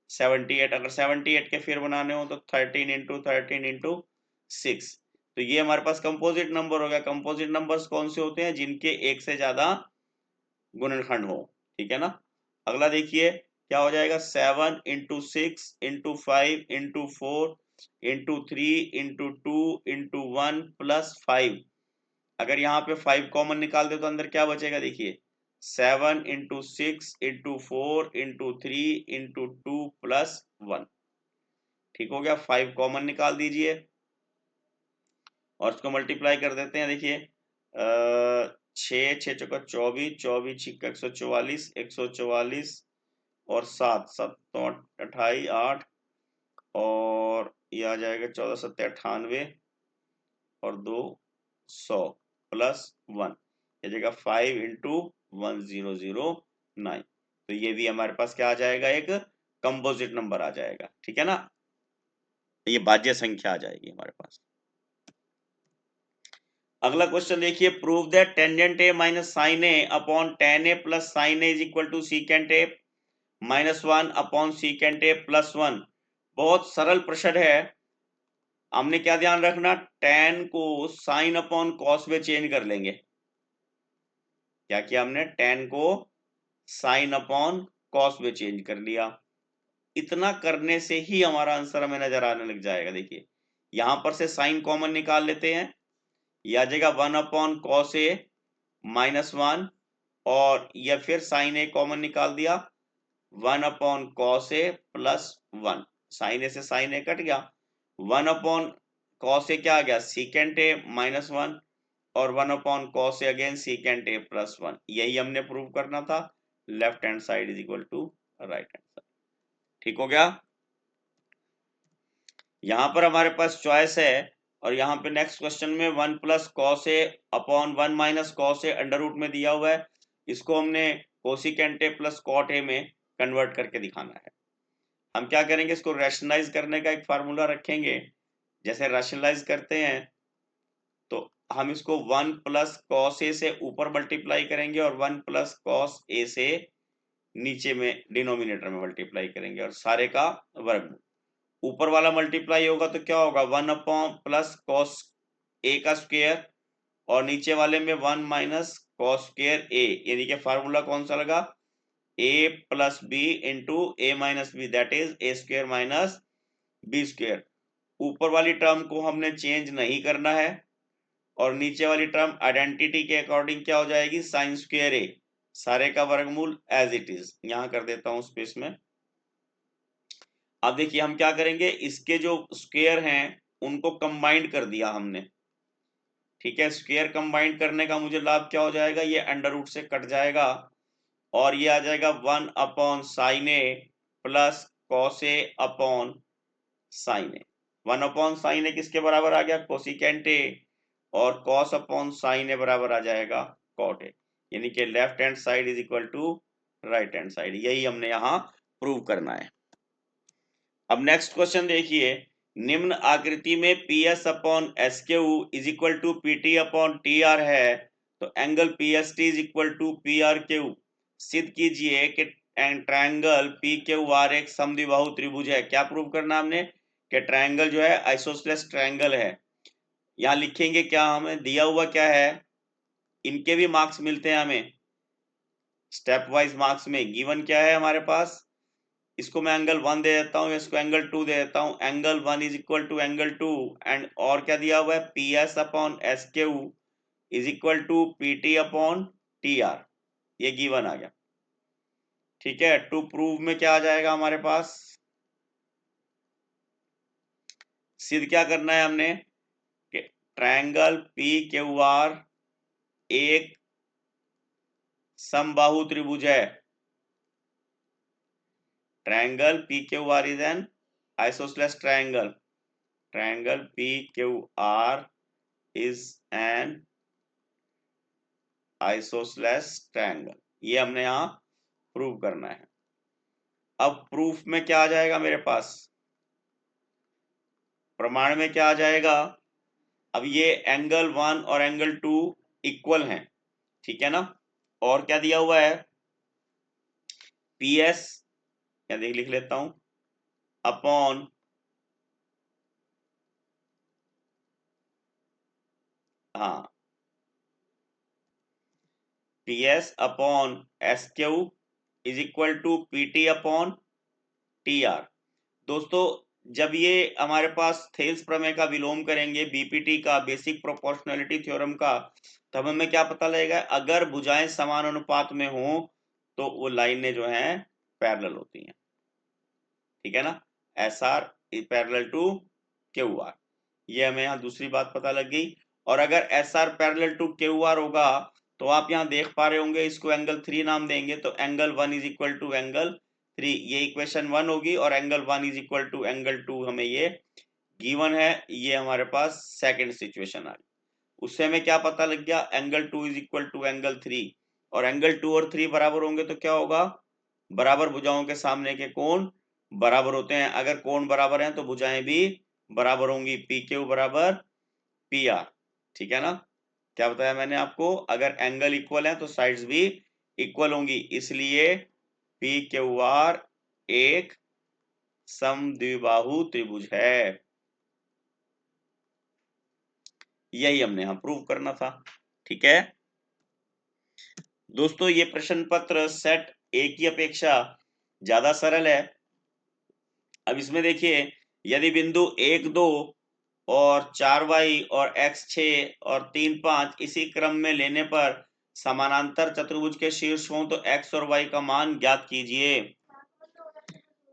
78। अगर 78 के फिर बनाने हो तो 13 × 13 × 6, तो ये हमारे पास कंपोजिट नंबर हो गया। कंपोजिट नंबर्स कौन से होते हैं, जिनके एक से ज्यादा गुणनखंड हो। ठीक है ना, अगला देखिए क्या हो जाएगा, 7 × 6 × 5 × 4 × 3 × 2 × 1 + 5। अगर यहाँ पे 5 कॉमन निकाल दे तो अंदर क्या बचेगा, देखिए 7 × 6 × 4 × 3 × 2 + 1। ठीक हो गया, 5 कॉमन निकाल दीजिए और इसको मल्टीप्लाई कर देते हैं। देखिए 6 6 × 24 24 6 144 144 और 7 7 28 8, और ये आ जाएगा 14 7 98 और 2 100 + 1, ये जगह 5 × 1009। तो ये भी हमारे पास क्या आ जाएगा, एक कंपोजिट नंबर आ जाएगा। ठीक है ना, ये भाज्य संख्या आ जाएगी हमारे पास। अगला क्वेश्चन देखिए, prove that tangent a minus sine a upon tan a plus sine a is equal to secant a -1 upon secant a plus 1। बहुत सरल प्रश्न है। हमने क्या ध्यान रखना, tan को साइन अपॉन कॉस में चेंज कर लेंगे। क्या किया हमने, tan को साइन अपॉन कॉस में चेंज कर लिया। इतना करने से ही हमारा आंसर हमें नजर आने लग जाएगा। देखिए यहां पर से साइन कॉमन निकाल लेते हैं, यह आ जाएगा 1 अपॉन कॉस ए -1, और या फिर साइन ए कॉमन निकाल दिया 1 अपॉन कॉस ए प्लस 1। साइन ए से साइन ए कट गया, 1 अपॉन कॉस ए क्या आ गया, सीकेंट ए -1, और 1 upon cos a again secant a plus 1, यही हमने प्रूव करना था। Left hand side is equal to right hand side. ठीक हो गया। यहां पर हमारे पास चॉइस है, और यहाँ पे नेक्स्ट क्वेश्चन में 1 plus cos a upon 1 minus cos a under root में दिया हुआ है। इसको हमने cosecant a plus cot a में कन्वर्ट करके दिखाना है। हम क्या करेंगे, इसको रैशनलाइज करने का एक फार्मूला रखेंगे। जैसे रैशनलाइज करते हैं तो हम इसको 1 प्लस कॉस ए से ऊपर मल्टीप्लाई करेंगे और 1 प्लस कॉस ए से नीचे में डिनोमिनेटर में मल्टीप्लाई करेंगे, और सारे का वर्ग। ऊपर वाला मल्टीप्लाई होगा तो क्या होगा, 1 अपॉन प्लस कॉस ए का स्क्वायर, और नीचे वाले में 1 माइनस कॉस स्क्वायर ए, यानी कि फार्मूला कौन सा लगा, a plus b into a minus b, that is a square minus b square. ऊपर वाली टर्म को हमने चेंज नहीं करना है, और नीचे वाली टर्म आइडेंटिटी के अकॉर्डिंग क्या हो जाएगी, साइन स्क्वायर ए, सारे का वर्गमूल एज इट इज। यहां कर देता हूं स्पेस में। अब देखिए हम क्या करेंगे, इसके जो स्क्वायर हैं उनको कंबाइंड कर दिया हमने। ठीक है, स्क्वायर कंबाइंड करने का मुझे लाभ क्या हो जाएगा, ये अंडर रूट से कट जाएगा, और ये आ जाएगा 1 upon sine A plus cos a upon sine A. 1 upon sine ए किसके बराबर आ गया, कोसिकेंट ए, और कॉस अपॉन साइन ए बराबर आ जाएगा कॉट ए, यानी कि left hand side is equal to right hand side. यही हमने यहाँ प्रूव करना है। अब नेक्स्ट क्वेश्चन देखिए, निम्न आकृति में P S upon S Q is equal to P T upon T R है, तो angle P S T is equal to P R Q सिद्ध कीजिए कि ट्रायंगल पी क्यू आर एक समद्विबाहु त्रिभुज है। क्या प्रूव करना हमने, कि ट्रायंगल जो है आइसोसेलेस ट्रायंगल है। यहाँ लिखेंगे क्या, हमें दिया हुआ क्या है, इनके भी मार्क्स मिलते हैं हमें स्टेप वाइज मार्क्स में। गिवन क्या है हमारे पास, इसको मैं एंगल 1 दे देता हूँ, इसको एंगल 2 दे देता हूँ। Angle 1 is equal to angle 2, and और क्या दिया हुआ है, P S upon S Q is equal to P T upon T R, ये गिवन आ गया। ठीक है, टू प्रूव में क्या आ जाएगा हमारे पास, सिद्ध क्या करना है हमने, कि ट्रायंगल पी क्यू आर एक समबाहु त्रिभुज है। Triangle P Q R is an isosceles triangle. Triangle P Q R is an isosceles triangle, ये हमने यहां प्रूव करना है। अब प्रूफ में क्या आ जाएगा मेरे पास, प्रमाण में क्या आ जाएगा, अब ये एंगल 1 और एंगल 2 इक्वल हैं, ठीक है ना। और क्या दिया हुआ है, पी एस, या देख लिख लेता हूं, अपॉन हाँ P S upon S Q is equal to P T upon T R. दोस्तों जब ये हमारे पास थेल्स प्रमेय का विलोम करेंगे, बीपीटी का, बेसिक प्रोपोर्शनैलिटी थ्योरम का, तब हमें क्या पता लगेगा, अगर भुजाएं समान अनुपात में हो तो वो लाइनें जो हैं पैरेलल होती हैं। ठीक है ना, S R is parallel to Q R, ये हमें यहाँ दूसरी बात पता लग गई। और अगर S R parallel to Q R होगा तो आप यहाँ देख पा रहे होंगे, इसको एंगल 3 नाम देंगे, तो angle 1 is equal to angle 3, ये इक्वेशन 1 होगी, और angle 1 is equal to angle 2 हमें ये गिवन है। ये हमारे पास सेकंड सिचुएशन आ गई। उससे हमें क्या पता लग गया, angle 2 is equal to angle 3, और एंगल 2 और 3 बराबर होंगे तो क्या होगा, बराबर भुजाओं के सामने के कोण बराबर होते हैं। अगर कोण बराबर हैं तो भुजाएं भी बराबर होंगी, पी क्यू बराबर पी आर। ठीक है ना, क्या बताया मैंने आपको, अगर एंगल इक्वल है तो साइड्स भी इक्वल होंगी, इसलिए पी क्यू आर एक समद्विबाहु त्रिभुज है। यही हमने यहां प्रूव करना था। ठीक है दोस्तों, ये प्रश्न पत्र सेट ए की अपेक्षा ज्यादा सरल है। अब इसमें देखिए, यदि बिंदु 1 2 और 4y और x 6 और 3 5 इसी क्रम में लेने पर समानांतर चतुर्भुज के शीर्ष हों तो x और y का मान ज्ञात कीजिए।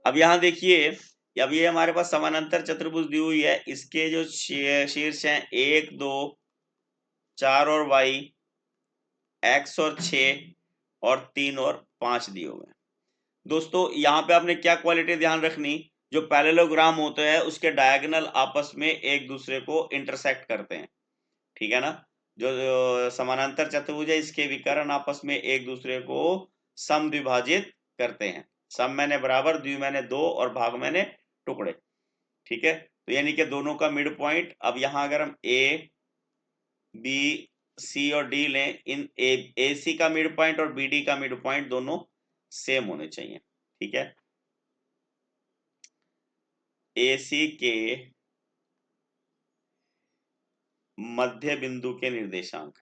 अब यहाँ देखिए, अब ये हमारे पास समानांतर चतुर्भुज दी हुई है, इसके जो शीर्ष हैं 1 2 4 और y, x और 6 और 3 और 5 दिए हुए हैं। दोस्तों यहाँ पे आपने क्या क्वालिटी ध्यान रखनी, जो पैरेललोग्राम होता है उसके डायगोनल आपस में एक दूसरे को इंटरसेक्ट करते हैं, ठीक है ना। जो समानांतर चतुर्भुज है इसके विकर्ण आपस में एक दूसरे को समद्विभाजित करते हैं। सम मैंने बराबर, द्वि मैंने दो और भाग मैंने टुकड़े, ठीक है। तो यानी कि दोनों का मिड पॉइंट, अब यहां अगर हम ए बी सी और डी लें, इन ए सी का मिड पॉइंट और बी डी का मिड पॉइंट दोनों सेम होने चाहिए, ठीक है। ए सी के मध्य बिंदु के निर्देशांक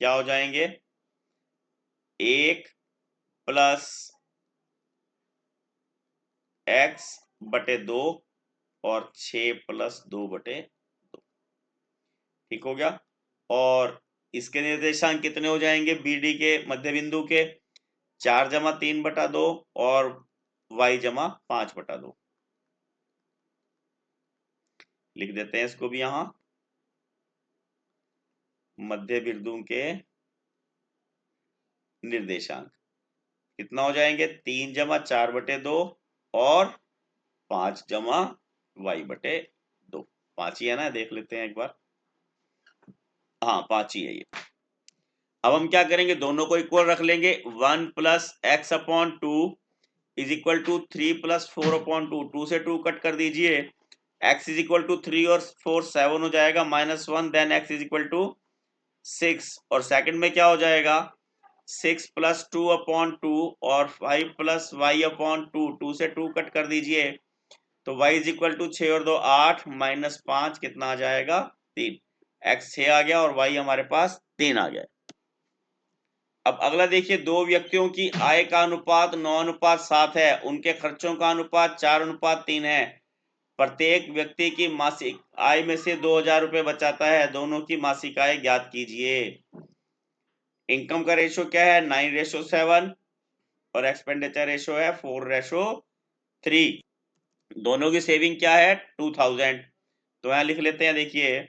क्या हो जाएंगे, 1 प्लस x बटे 2 और 6 प्लस 2 बटे 2, ठीक हो गया। और इसके निर्देशांक कितने हो जाएंगे, बी डी के मध्य बिंदु के 4 जमा 3 बटा 2 और y जमा 5 बटा 2, लिख देते हैं इसको भी यहां। मध्य बिंदु के निर्देशांक कितना हो जाएंगे, 3 जमा 4 बटे 2 और 5 जमा y बटे 2। 5 ही है ना, देख लेते हैं एक बार, हाँ 5 ही है ये। अब हम क्या करेंगे, दोनों को इक्वल रख लेंगे। 1 plus x upon 2 is equal to 3 plus 4 upon 2, 2 से 2 कट कर दीजिए, x इज इक्वल टू 3 और 4 7 हो जाएगा, -1, then x is equal to 6, और सेकंड में क्या हो जाएगा, 6 प्लस 2 अपॉन 2 और 5 प्लस y अपॉन 2, 2 से 2 कट कर दीजिए, तो y इज इक्वल टू 6 और 2 8, -5 कितना आ जाएगा, 3। x 6 आ गया और y हमारे पास 3 आ गया। अब अगला देखिए, दो व्यक्तियों की आय का अनुपात 9:7 है, उनके खर्चों का अनुपात 4:3 है। प्रत्येक व्यक्ति की मासिक आय में से 2000 रुपए बचाता है, दोनों की मासिक आय ज्ञात कीजिए। इनकम का रेशो क्या है, 9:7 और एक्सपेंडिचर रेशो है 4:3। दोनों की सेविंग क्या है, 2000। तो यहां लिख लेते हैं, देखिए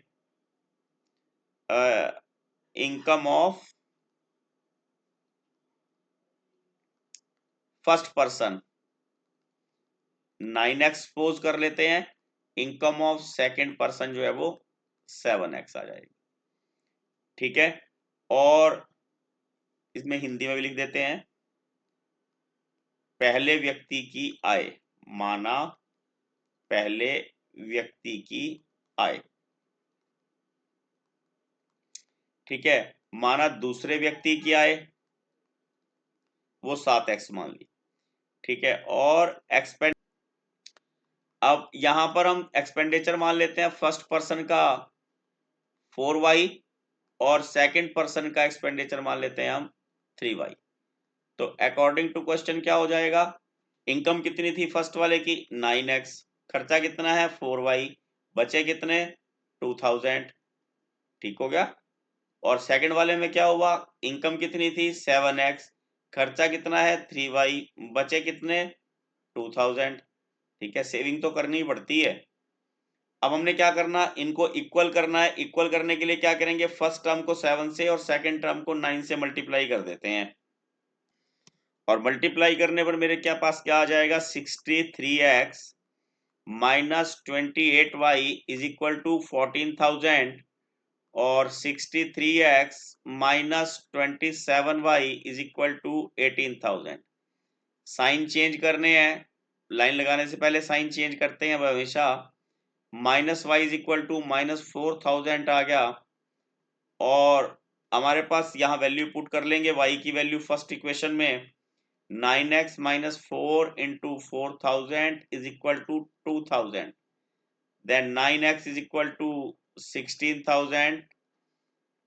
income of first person 9x suppose कर लेते हैं, इनकम ऑफ सेकंड पर्सन जो है वो 7x आ जाएगी, ठीक है। और इसमें हिंदी में भी लिख देते हैं, पहले व्यक्ति की आय, माना पहले व्यक्ति की आय, ठीक है। माना दूसरे व्यक्ति की आय, वो 7x मान ली, ठीक है। और एक्सपेंड, अब यहां पर हम एक्सपेंडिचर मान लेते हैं फर्स्ट पर्सन का 4y और सेकंड पर्सन का एक्सपेंडिचर मान लेते हैं हम 3y। तो अकॉर्डिंग टू क्वेश्चन क्या हो जाएगा, इनकम कितनी थी फर्स्ट वाले की 9x, खर्चा कितना है 4y, बचे कितने 2000, ठीक हो गया। और सेकंड वाले में क्या हुआ, इनकम कितनी थी 7x, खर्चा कितना है 3y, बचे कितने 2000, ठीक है। सेविंग तो करनी ही पड़ती है। अब हमने क्या करना, इनको इक्वल करना है। इक्वल करने के लिए क्या करेंगे, फर्स्ट टर्म को 7 से और सेकंड टर्म को 9 से मल्टीप्लाई कर देते हैं, और मल्टीप्लाई करने पर मेरे क्या पास क्या आ जाएगा, 63x minus 28y is equal to 14,000 और 63x minus 27y is equal to 18,000। Sign change करने हैं, लाइन लगाने से पहले साइन चेंज करते हैं हमेशा। Minus y is equal to -4000 आ गया, और हमारे पास यहाँ वैल्यू पुट कर लेंगे y की वैल्यू फर्स्ट इक्वेशन में, 9x minus 4 into 4000 is equal to 2000, then 9x is equal to 16,000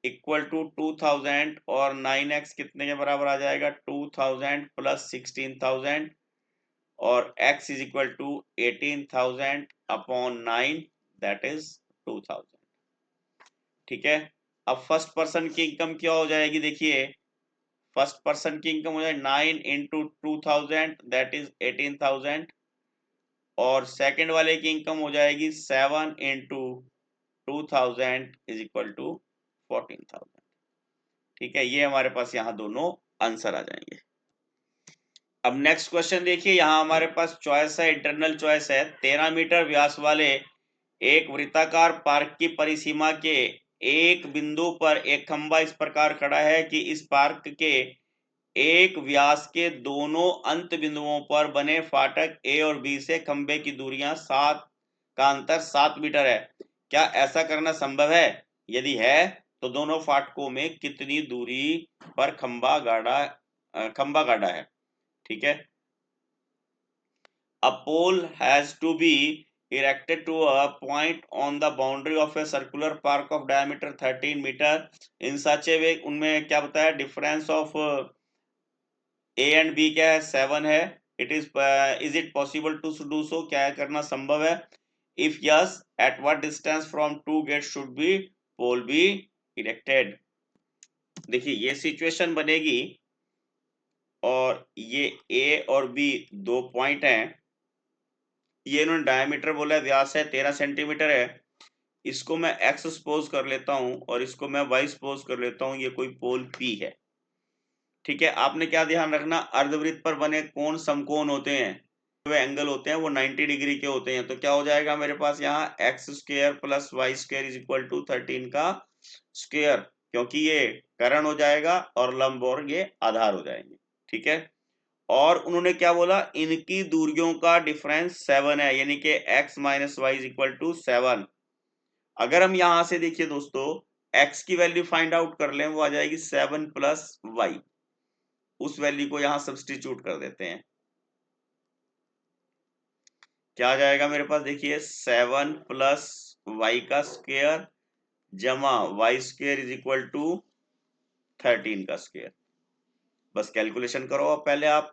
equal to 2000, और 9x कितने के बराबर आ जाएगा, 2000 प्लस 16,000, और x is equal to 18,000 upon 9, that is 2000, ठीक है। अब फर्स्ट पर्सन की इनकम क्या हो जाएगी, देखिए फर्स्ट पर्सन की इनकम हो जाएगी 9 इंटू 2000 दैट इज 18,000, और सेकंड वाले की इनकम हो जाएगी 7 इंटू 2000 इज इक्वल टू 14,000। ठीक है, ये हमारे पास यहाँ दोनों आंसर आ जाएंगे। अब नेक्स्ट क्वेश्चन देखिए, यहाँ हमारे पास चॉइस है, इंटरनल चॉइस है। 13 मीटर व्यास वाले एक वृत्ताकार पार्क की परिसीमा के एक बिंदु पर एक खंभा इस प्रकार खड़ा है कि इस पार्क के एक व्यास के दोनों अंत बिंदुओं पर बने फाटक ए और बी से खंभे की दूरियां 7 का अंतर 7 मीटर है। क्या ऐसा करना संभव है? यदि है तो दोनों फाटकों में कितनी दूरी पर खंभा गाड़ा है? ठीक है, a pole has to be erected to a point on the boundary of a circular park of diameter 13 meter in such a way, उनमें क्या बताया, difference of a and b क्या है, 7 है। Is it possible to do so, क्या करना संभव है? If yes, at what distance from two gates should be pole be erected? देखिए ये सिचुएशन बनेगी और ये ए और बी दो पॉइंट हैं, ये इन्होंने डायमीटर बोला है, व्यास है 13 सेंटीमीटर है, इसको मैं x सपोज कर लेता हूं और इसको मैं y सपोज कर लेता हूं, ये कोई पोल P है। ठीक है, आपने क्या ध्यान रखना, अर्धवृत्त पर बने कोण समकोण होते हैं, वे एंगल होते हैं वो 90 डिग्री के होते हैं। तो क्या हो जाएगा मेरे पास यहाँ x square plus y square is equal to 13 का स्क्वायर, क्योंकि ये कर्ण हो जाएगा और लंब और ये आधार हो जाएंगे। ठीक है, और उन्होंने क्या बोला, इनकी दूरियों का डिफरेंस 7 है, यानी कि x minus y is equal to 7। अगर हम यहां से देखिए दोस्तों x की वैल्यू फाइंड आउट कर लें, वो आ जाएगी 7 प्लस वाई, उस वैल्यू को यहां सब्स्टिट्यूट कर देते हैं, क्या आ जाएगा मेरे पास, देखिए 7 प्लस वाई का स्क्वायर जमा y square is equal to 13 का स्क्वायर। बस कैलकुलेशन करो अब पहले आप,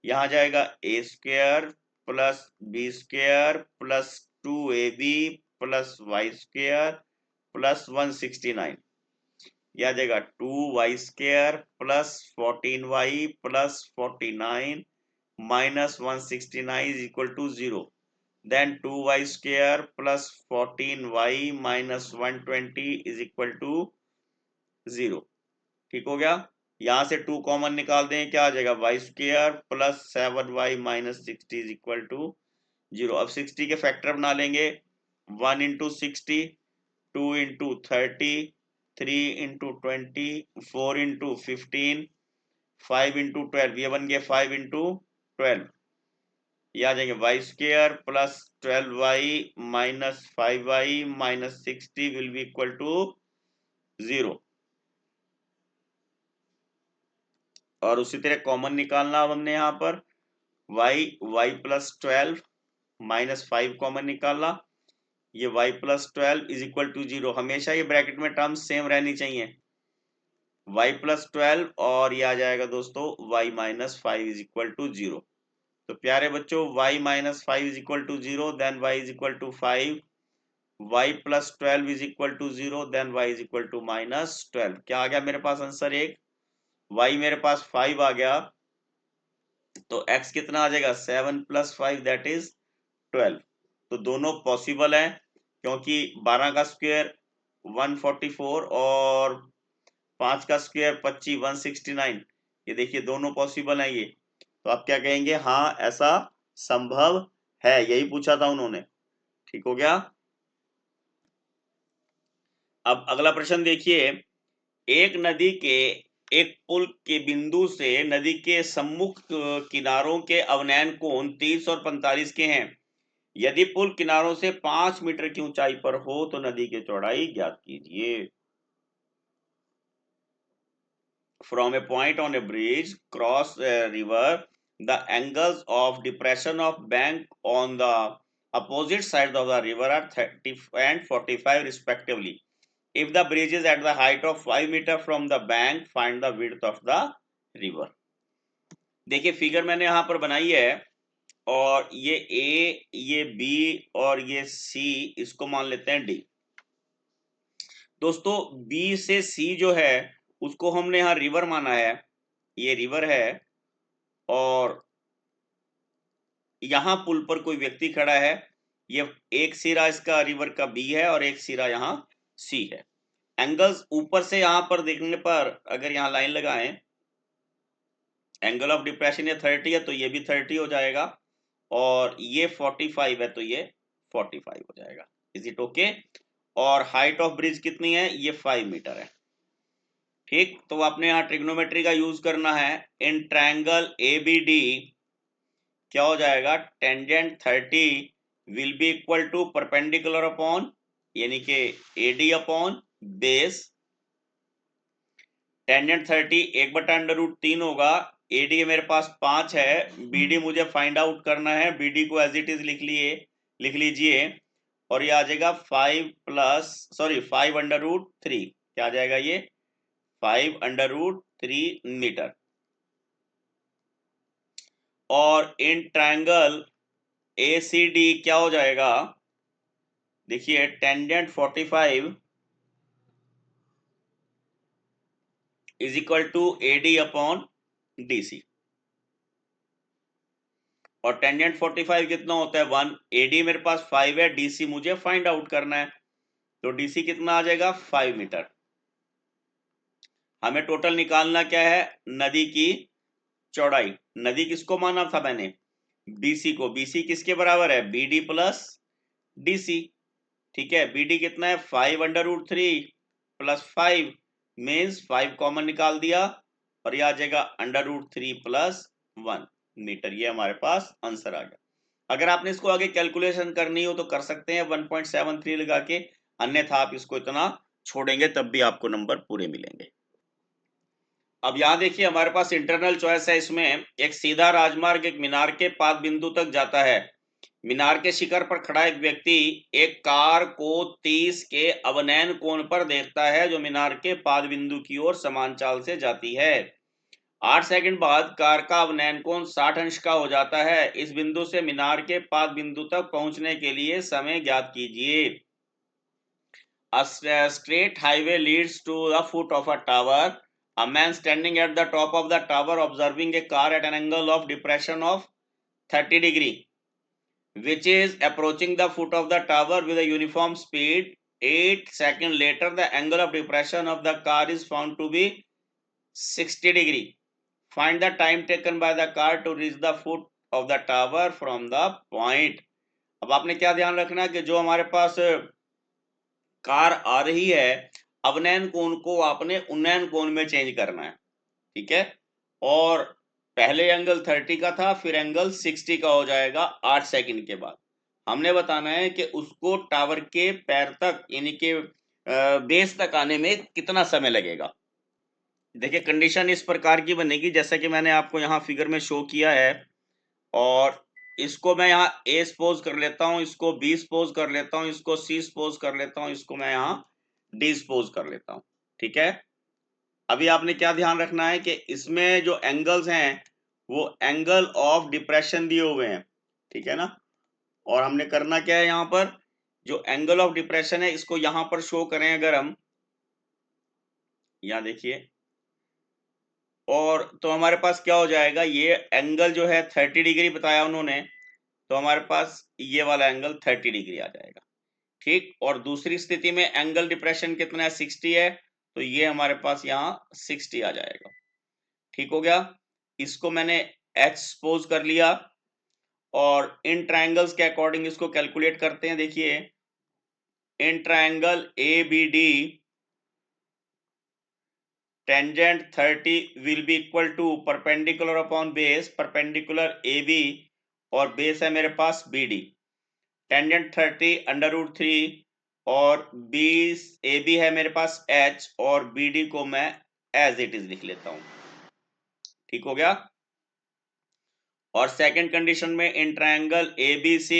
यहां जाएगा a square plus b square plus 2ab plus y square plus 169, यह आ जाएगा 2y square plus 14y plus 49 minus 169 is equal to 0, then 2y square plus 14y minus 120 is equal to 0। ठीक हो गया, यहां से 2 कॉमन निकाल दें, क्या आ जाएगा, y square plus 7y minus 60 is equal to 0। अब 60 के फैक्टर बना लेंगे, 1 into 60, 2 into 30, 3 into 20, 4 into 15, 5 into 12, ये बन गया 5 इंटू 12, ये आ जाएंगे y square plus 12y minus 5y minus 60 will be equal to 0। और उसी तरह कॉमन निकालना, अब हमने यहाँ पर y प्लस 12 माइनस 5 कॉमन निकालना, ये y plus 12 is equal to 0, हमेशा ये ब्रैकेट में टर्म्स सेम रहनी चाहिए, y प्लस 12 और ये आ जाएगा दोस्तों y minus 5 is equal to 0। तो प्यारे बच्चों y minus 5 is equal to 0, then y is equal to 5, y plus 12 is equal to 0, then y is equal to minus 12। क्या आ गया मेरे पास आंसर, एक y मेरे पास 5 आ गया, तो x कितना आ जाएगा, 7 प्लस 5 दैट इज 12। तो दोनों पॉसिबल है, क्योंकि 12 का स्क्वायर 144 और 5 का स्क्वायर 25 169, ये देखिए दोनों पॉसिबल है ये। तो आप क्या कहेंगे, हाँ ऐसा संभव है, यही पूछा था उन्होंने। ठीक हो गया, अब अगला प्रश्न देखिए, एक नदी के एक पुल के बिंदु से नदी के सम्मुख किनारों के अवनयन कोण 30 और 45 के हैं। यदि पुल किनारों से 5 मीटर की ऊंचाई पर हो तो नदी की चौड़ाई ज्ञात कीजिए। From a point on a bridge cross a river, the angles of depression of bank on the opposite sides of the river are 30 and 45 respectively. If the bridge is at the height of 5 meter from the bank, find the width of the river. देखिए figure मैंने यहां पर बनाई है, और ये A, ये B और ये C, इसको मान लेते हैं D। दोस्तों B से C जो है उसको हमने यहां रिवर माना है, ये रिवर है, और यहां पुल पर कोई व्यक्ति खड़ा है, ये एक सिरा इसका रिवर का बी है और एक सिरा यहाँ सी है। एंगल्स ऊपर से यहां पर देखने पर अगर यहाँ लाइन लगाएं, एंगल ऑफ डिप्रेशन ये 30 है तो ये भी 30 हो जाएगा, और ये 45 है तो ये 45 हो जाएगा। Is it okay? और हाइट ऑफ ब्रिज कितनी है? ये 5 मीटर है। ठीक, तो आपने यहाँ ट्रिग्नोमेट्री का यूज करना है। इन ट्रायंगल एबीडी क्या हो जाएगा? Tangent 30 will be equal to perpendicular upon, यानी कि एडी अपॉन बेस। टेंजेंट 30 1/√3 होगा। एडी मेरे पास 5 है, बीडी मुझे फाइंड आउट करना है। बीडी को एज इट इज लिख लीजिए, और ये आ जाएगा 5/3। क्या आ जाएगा ये? 5/3 मीटर। और इन ट्रायंगल ACD क्या हो जाएगा? देखिए tangent 45 is equal to AD upon DC, और टेंजेंट 45 कितना होता है? 1। AD मेरे पास 5 है, DC मुझे फाइंड आउट करना है, तो DC कितना आ जाएगा? 5 मीटर। हमें टोटल निकालना क्या है? नदी की चौड़ाई। नदी किसको माना था मैंने? BC को। BC किसके बराबर है? BD plus DC। ठीक है, BD कितना है? 5/3 प्लस 5 मीन्स 5 कॉमन निकाल दिया, और यह आ जाएगा √3 प्लस 1 मीटर। ये हमारे पास आंसर आ गया। अगर आपने इसको आगे कैलकुलेशन करनी हो तो कर सकते हैं 1.73 लगा के, अन्यथा आप इसको इतना छोड़ेंगे तब भी आपको नंबर पूरे मिलेंगे। अब यहां देखिए हमारे पास इंटरनल चॉइस है। इसमें एक सीधा राजमार्ग एक मीनार के पाद बिंदु तक जाता है। मीनार के शिखर पर खड़ा एक व्यक्ति एक कार को 30 के अवनयन कोण पर देखता है, जो मीनार के पाद बिंदु की ओर समान चाल से जाती है। 8 सेकंड बाद कार का अवनयन कोण 60 अंश का हो जाता है। इस बिंदु से मीनार के पाद बिंदु तक पहुंचने के लिए समय ज्ञात कीजिए। A straight highway leads to the foot of a tower. A man standing at the top of the tower observing a car at an angle of depression of 30 degree, which is approaching the foot of the tower with a uniform speed. 8 seconds later, the angle of depression of the car is found to be 60 degree. Find the time taken by the car to reach the foot of the tower from the point. अब आपने क्या ध्यान रखना है कि जो हमारे पास car आ रही है, अवनयन कोण को आपने उन्नयन कोण में चेंज करना है। ठीक है, और पहले एंगल 30 का था, फिर एंगल 60 का हो जाएगा 8 सेकंड के बाद। हमने बताना है कि उसको टावर के पैर तक, यानी कि बेस तक आने में कितना समय लगेगा। देखिए कंडीशन इस प्रकार की बनेगी जैसा कि मैंने आपको यहाँ फिगर में शो किया है, और इसको मैं यहाँ A सपोज कर लेता हूँ, इसको B सपोज कर लेता हूँ, इसको C सपोज कर लेता हूँ, इसको मैं यहाँ D सपोज कर लेता हूँ। ठीक है, अभी आपने क्या ध्यान रखना है कि इसमें जो एंगल्स हैं वो एंगल ऑफ डिप्रेशन दिए हुए हैं। ठीक है ना, और हमने करना क्या है, यहाँ पर जो एंगल ऑफ डिप्रेशन है इसको यहाँ पर शो करें अगर हम, यहाँ देखिए, और तो हमारे पास क्या हो जाएगा, ये एंगल जो है 30 डिग्री बताया उन्होंने, तो हमारे पास ये वाला एंगल 30 डिग्री आ जाएगा। ठीक, और दूसरी स्थिति में एंगल डिप्रेशन कितना है? 60 है, तो ये हमारे पास यहाँ 60 आ जाएगा। ठीक हो गया, इसको मैंने H सपोज कर लिया, और इन ट्रायंगल्स के अकॉर्डिंग इसको कैलकुलेट करते हैं। देखिए in triangle ABD tangent 30 will be equal to perpendicular upon base, perpendicular AB, और बेस है मेरे पास BD। टेंजेंट 30/3, और AB है मेरे पास H, और BD को मैं एज इट इज लिख लेता हूं। ठीक हो गया, और सेकंड कंडीशन में इन ट्रायंगल ABC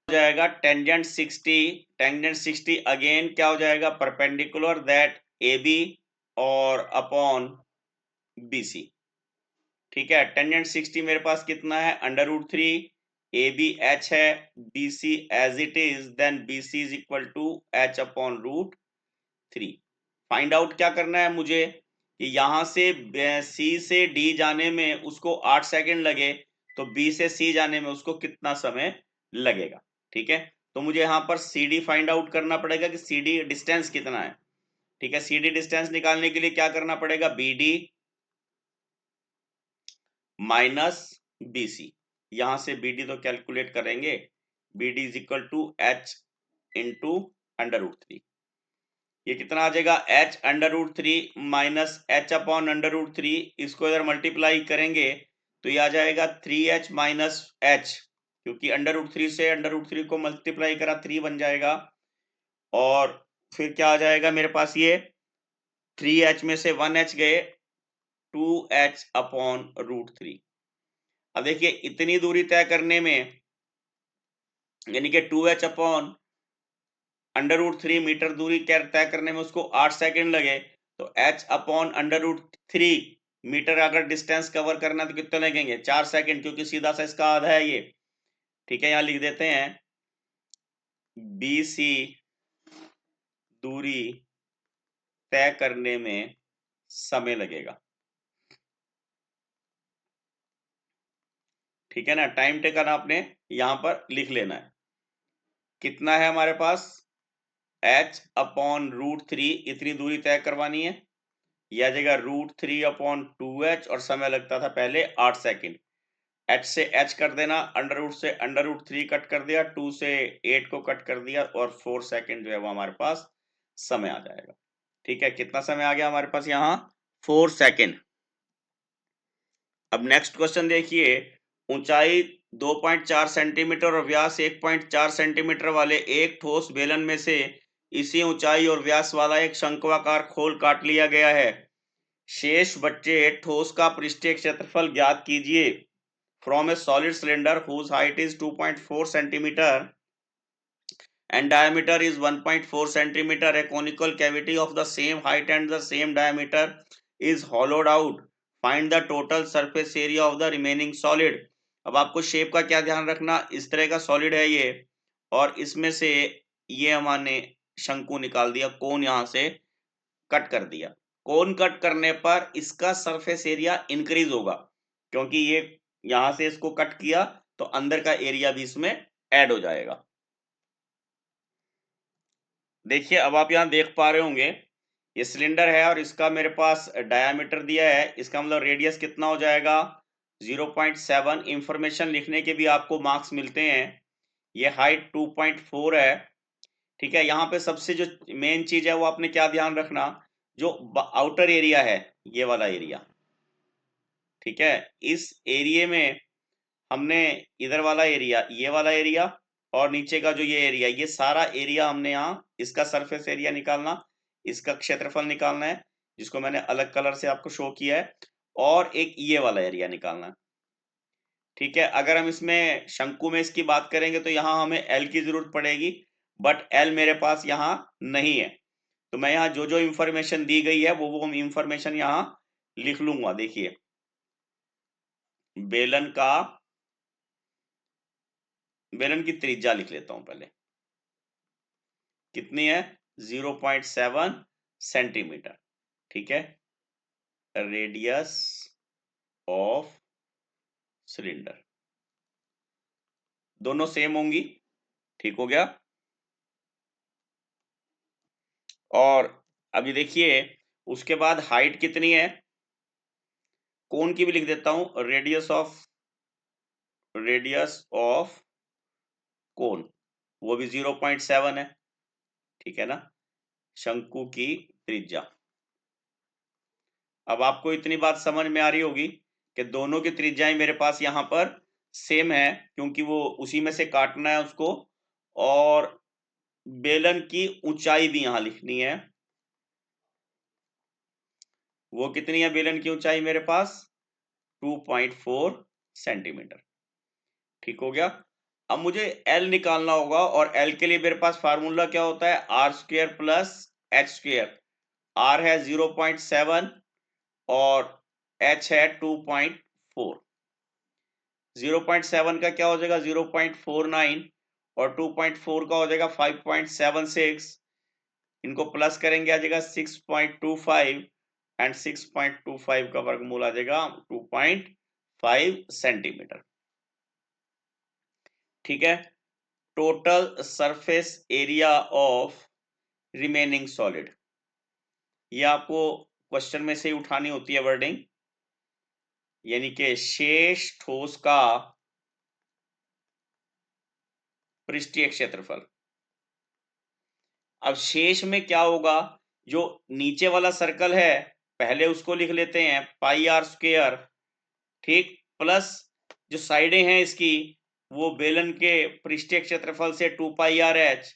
हो जाएगा टेंजेंट 60 अगेन क्या हो जाएगा? परपेंडिकुलर दैट AB और अपॉन BC। ठीक है, टेंजेंट 60 मेरे पास कितना है? √3, AB H है, BC as it is, then BC is equal to H upon √3। Find out क्या करना है मुझे कि यहां से C से D जाने में उसको 8 सेकंड लगे, तो B से C जाने में उसको कितना समय लगेगा। ठीक है, तो मुझे यहाँ पर CD फाइंड आउट करना पड़ेगा कि CD डिस्टेंस कितना है। ठीक है, CD डिस्टेंस निकालने के लिए क्या करना पड़ेगा, BD माइनस BC। यहां से BD तो कैलकुलेट करेंगे, BD is equal to H into √3। ये कितना आ जाएगा, H √3 माइनस H अपॉन √3, इसको इधर मल्टीप्लाई करेंगे तो ये आ जाएगा 3H माइनस H, क्योंकि √3 से √3 को मल्टीप्लाई करा 3 बन जाएगा। और फिर क्या आ जाएगा मेरे पास, ये 3H में से 1H गए, 2H अपॉन √3। अब देखिए इतनी दूरी तय करने में, यानी कि 2H अपॉन √3 मीटर दूरी तय करने में उसको 8 सेकंड लगे, तो H अपॉन √3 मीटर अगर डिस्टेंस कवर करना तो कितने लगेंगे, 4 सेकंड, क्योंकि सीधा सा इसका आधा है ये। ठीक है, यहां लिख देते हैं BC दूरी तय करने में समय लगेगा। ठीक है ना, टाइम टेकन आपने यहां पर लिख लेना है। कितना है हमारे पास, H अपॉन √3, इतनी दूरी तय करवानी है, यह आ जाएगा √3 अपॉन 2H, और समय लगता था पहले 8 सेकंड। H से H कर देना, अंडर से √3 कट कर दिया, 2 से 8 को कट कर दिया, और 4 सेकंड जो है वो हमारे पास समय आ जाएगा। ठीक है, कितना समय आ गया हमारे पास यहाँ, 4 सेकंड। अब नेक्स्ट क्वेश्चन देखिए, ऊंचाई 2.4 सेंटीमीटर और व्यास 1.4 सेंटीमीटर वाले एक ठोस बेलन में से इसी ऊंचाई और व्यास वाला एक शंक्वाकार खोल काट लिया गया है। शेष बच्चे ठोस का पृष्ठीय क्षेत्रफल ज्ञात कीजिए। From A solid cylinder whose height is 2.4 centimeter and diameter is 1.4 centimeter, a conical cavity of the same height and the same diameter is hollowed out. Find the total surface area of the remaining solid. अब आपको shape का क्या ध्यान रखना, इस तरह का solid है ये, और इसमें से ये हमने शंकु निकाल दिया, कोन यहां से कट कर दिया। कोन कट करने पर इसका सरफेस एरिया इंक्रीज होगा, क्योंकि ये यहां से इसको कट किया तो अंदर का एरिया भी इसमें ऐड हो जाएगा। देखिए अब आप यहां देख पा रहे होंगे, ये सिलेंडर है और इसका मेरे पास डायामीटर दिया है, इसका मतलब रेडियस कितना हो जाएगा, 0.7। इंफॉर्मेशन लिखने के भी आपको मार्क्स मिलते हैं। ये हाइट 2.4 है। ठीक है, यहाँ पे सबसे जो मेन चीज है वो आपने क्या ध्यान रखना, जो आउटर एरिया है, ये वाला एरिया। ठीक है, इस एरिया में हमने इधर वाला एरिया, ये वाला एरिया, और नीचे का जो ये एरिया, ये सारा एरिया हमने यहाँ इसका सरफेस एरिया निकालना, इसका क्षेत्रफल निकालना है, जिसको मैंने अलग कलर से आपको शो किया है, और एक ये वाला एरिया निकालना है। ठीक है, अगर हम इसमें शंकु में इसकी बात करेंगे तो यहाँ हमें एल की जरूरत पड़ेगी, बट एल मेरे पास यहाँ नहीं है, तो मैं यहाँ जो जो इंफॉर्मेशन दी गई है वो इंफॉर्मेशन यहाँ लिख लूंगा। देखिए बेलन की त्रिज्या लिख लेता हूं पहले, कितनी है, 0.7 सेंटीमीटर। ठीक है, रेडियस ऑफ सिलेंडर, दोनों सेम होंगी। ठीक हो गया। और अभी देखिए उसके बाद हाइट कितनी है, कोन की भी लिख देता हूं, रेडियस ऑफ कोन, वो भी 0.7 है। ठीक है ना, शंकु की त्रिज्या। अब आपको इतनी बात समझ में आ रही होगी कि दोनों की त्रिज्याएं मेरे पास यहां पर सेम है, क्योंकि वो उसी में से काटना है उसको, और बेलन की ऊंचाई भी यहां लिखनी है। वो कितनी है बेलन की ऊंचाई मेरे पास, 2.4 सेंटीमीटर। ठीक हो गया। अब मुझे L निकालना होगा, और L के लिए मेरे पास फार्मूला क्या होता है, r² प्लस h²। r है 0.7 और h है 2.4। 0.7 का क्या हो जाएगा, 0.49, और 2.4 का हो जाएगा 5.76। इनको प्लस करेंगे आ जाएगा 6.25, एंड 6.25 का वर्गमूल आ जाएगा 2.5 सेंटीमीटर। ठीक है, total surface area of remaining solid. ये आपको क्वेश्चन में से ही उठानी होती है वर्डिंग, यानी कि शेष ठोस का पृष्ठीय क्षेत्रफल। अब शेष में क्या होगा, जो नीचे वाला सर्कल है पहले उसको लिख लेते हैं पाई आर स्क्वायर, ठीक, प्लस जो साइडें हैं इसकी वो बेलन के पृष्ठीय क्षेत्रफल से 2 पाई आर एच,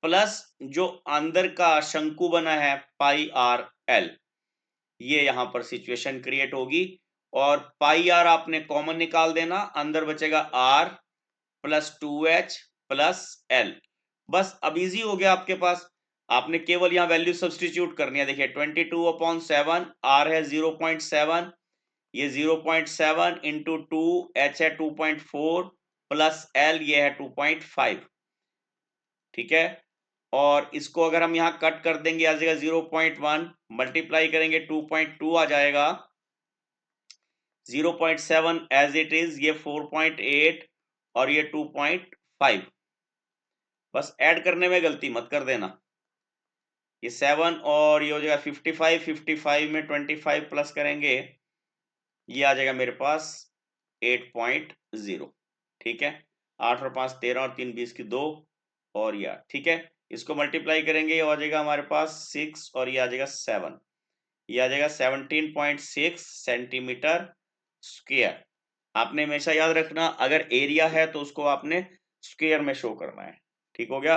प्लस जो अंदर का शंकु बना है पाई आर एल। ये यहां पर सिचुएशन क्रिएट होगी और पाई आर आपने कॉमन निकाल देना, अंदर बचेगा are plus 2h plus L. बस अब इजी हो गया आपके पास, आपने केवल यहां वैल्यू सब्सटीट्यूट करनी है। देखिए 22/7, आर है 0.7, ये 0.7 इंटू 2, एच है 2.4 प्लस एल ये है 2.5, ठीक है। और इसको अगर हम यहाँ कट कर देंगे आ जाएगा 0.1, मल्टीप्लाई करेंगे 2.2 आ जाएगा, 0.7 एज इट इज, ये 4.8 और ये 2.5। बस ऐड करने में गलती मत कर देना, ये 7 और ये हो जाएगा 55, 55 में 25 प्लस करेंगे ये आ जाएगा मेरे पास 8.0, ठीक है। 8 और 5 13 और 3 20 की 2 और ये 8, ठीक है। इसको मल्टीप्लाई करेंगे ये आ जाएगा हमारे पास 6 और ये आ जाएगा 7, ये आ जाएगा 17.6 सेंटीमीटर स्क्वायर। आपने हमेशा याद रखना अगर एरिया है तो उसको आपने स्क्वायर में शो करना है, ठीक हो गया।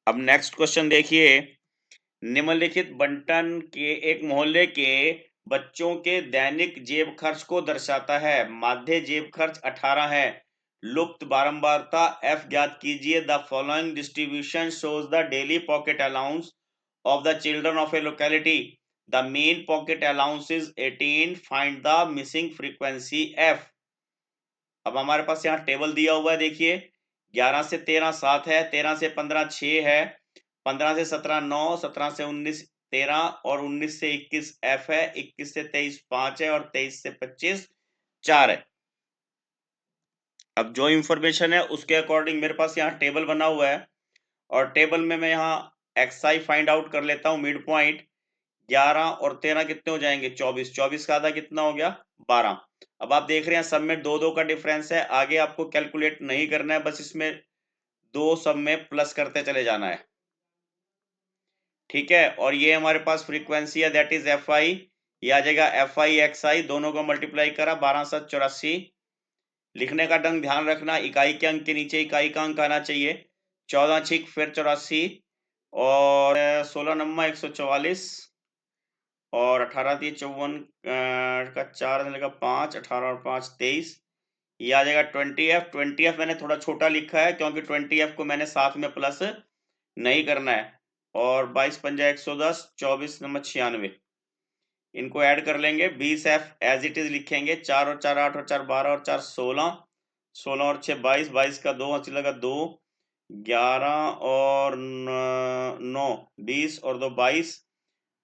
अब नेक्स्ट क्वेश्चन देखिए, निम्नलिखित बंटन के एक मोहल्ले के बच्चों के दैनिक जेब खर्च को दर्शाता है। माध्य जेब खर्च 18 है, लुप्त बारंबारता f ज्ञात कीजिए। The following distribution shows the daily pocket allowance of the children of A locality. The main pocket allowance is 18, find the missing frequency f। अब हमारे पास यहाँ टेबल दिया हुआ है, देखिए 11 से 13 7 है, 13 से 15 6 है, 15 से 17 9, 17 से 19 13 और 19 से 21 f है, 21 से 23 5 है और 23 से 25 4 है। अब जो इंफॉर्मेशन है उसके अकॉर्डिंग मेरे पास यहाँ टेबल बना हुआ है और टेबल में मैं यहाँ xi फाइंड आउट कर लेता हूँ। मिड पॉइंट 11 और 13 कितने हो जाएंगे 24, 24 का आधा कितना हो गया 12। अब आप देख रहे हैं सब में 2-2 का डिफरेंस है, आगे आपको कैलकुलेट नहीं करना है, बस इसमें 2 सब में प्लस करते चले जाना है, ठीक है। और ये हमारे पास फ्रीक्वेंसी है दैट इज एफ आई, ये आ जाएगा एफ आई एक्स आई, दोनों को मल्टीप्लाई करा 12 7 84। लिखने का ढंग ध्यान रखना, इकाई के अंक के नीचे इकाई का अंक आना चाहिए। 14 छिक फिर 84 और 16 नम्मा 144 और 18 3 54 का 4 लगेगा 5, 18 और 5 23, ये आ जाएगा 20f। 20f मैंने थोड़ा छोटा लिखा है क्योंकि 20f को मैंने साथ में प्लस नहीं करना है। और 22 पंजा 110, 24 नंबर 96, इनको ऐड कर लेंगे। 20f एज इट इज लिखेंगे, 4 और 4 8 और 4 12 और 4 16, 16 और 6 22, 22 का 2 हंसी लगा 2, 11 और 9 20 और 2 22,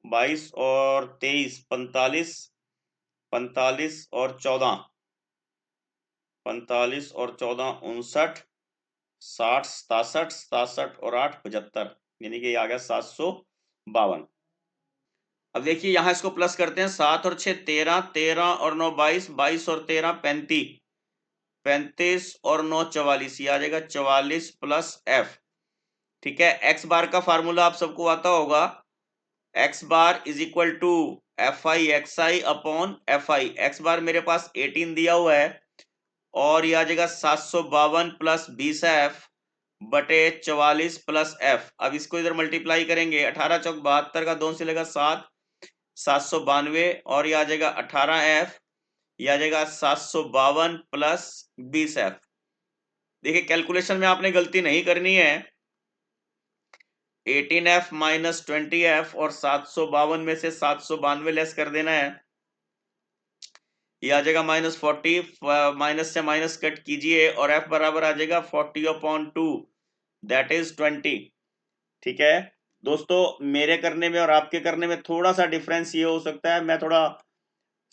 22 और 23 45, 45 और 14 45 और 14 59, 60 67, 67 और 8 75, यानी कि ये आ गया 752। अब देखिए यहां इसको प्लस करते हैं, 7 और 6 13, 13 और 9 22, 22 और 13 35, 35 और 9 44, ये आ जाएगा 44 प्लस f, ठीक है। एक्स बार का फार्मूला आप सबको आता होगा, x bar is equal to f i x i upon f i. X bar मेरे पास 18 दिया हुआ है और ये आ जाएगा 752 प्लस 20f बटे 44 प्लस f। अब इसको इधर मल्टीप्लाई करेंगे, 18 चौक 72 का 2 से लेगा 7, 792 और ये आ जाएगा 18f, ये आ जाएगा 752 प्लस 20f। देखिए कैलकुलेशन में आपने गलती नहीं करनी है, 18f माइनस 20f और 752 में से 792 लेस कर देना है, ये आ जाएगा -40, माइनस से माइनस कट कीजिए और f बराबर आ जाएगा 40/2 दैट इज 20, ठीक है। दोस्तों मेरे करने में और आपके करने में थोड़ा सा डिफरेंस ये हो सकता है, मैं थोड़ा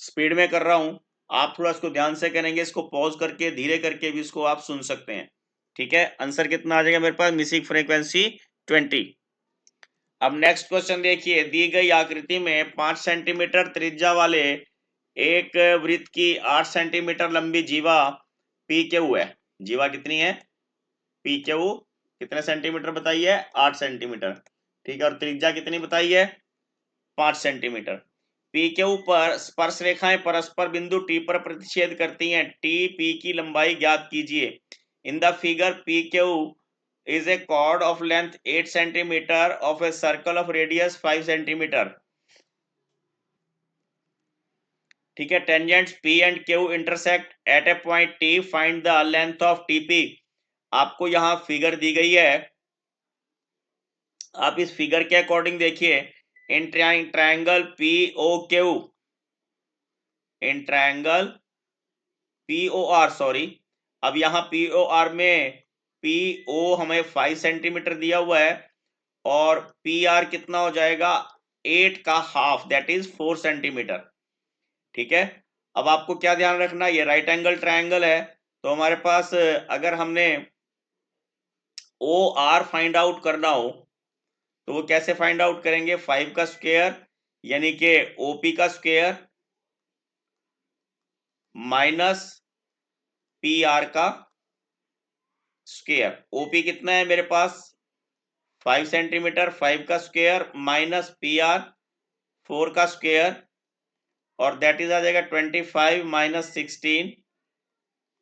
स्पीड में कर रहा हूं, आप थोड़ा इसको ध्यान से करेंगे, इसको पॉज करके धीरे करके भी इसको आप सुन सकते हैं। ठीक है, आंसर कितना आ जाएगा मेरे पास, मिसिंग फ्रीक्वेंसी 20। अब नेक्स्ट क्वेश्चन देखिए, दी गई आकृति में 5 सेंटीमीटर त्रिज्या वाले एक वृत्त की 8 सेंटीमीटर लंबी जीवा पी क्यू है। जीवा कितनी है, पी क्यू कितने सेंटीमीटर बताइए, 8 सेंटीमीटर। ठीक है, और त्रिज्या कितनी बताई है, 5 सेंटीमीटर। पी क्यू पर स्पर्श रेखाएं परस्पर बिंदु टी पर प्रतिच्छेद करती हैं। टी पी की लंबाई ज्ञात कीजिए। In the figure P Q is a chord of length 8 centimeter of a circle of radius 5 centimeter. ठीक है, tangents P and Q intersect at a point T, find the length of TP। आपको यहां figure दी गई है, आप इस figure के according देखिए, in triangle POQ, in triangle POR, sorry, अब यहां POR में PO हमें 5 सेंटीमीटर दिया हुआ है और PR कितना हो जाएगा, 8 का हाफ, दैट इज 4 सेंटीमीटर। ठीक है, अब आपको क्या ध्यान रखना, ये राइट एंगल ट्रायंगल है, तो हमारे पास अगर हमने OR फाइंड आउट करना हो तो वो कैसे फाइंड आउट करेंगे, 5 का स्क्वायर यानी कि OP का स्क्वायर माइनस PR का स्क्वायर। OP कितना है मेरे पास 5 सेंटीमीटर, 5 का स्क्वायर माइनस PR 4 का स्क्वायर, और दैट इज आ जाएगा 25 माइनस 16,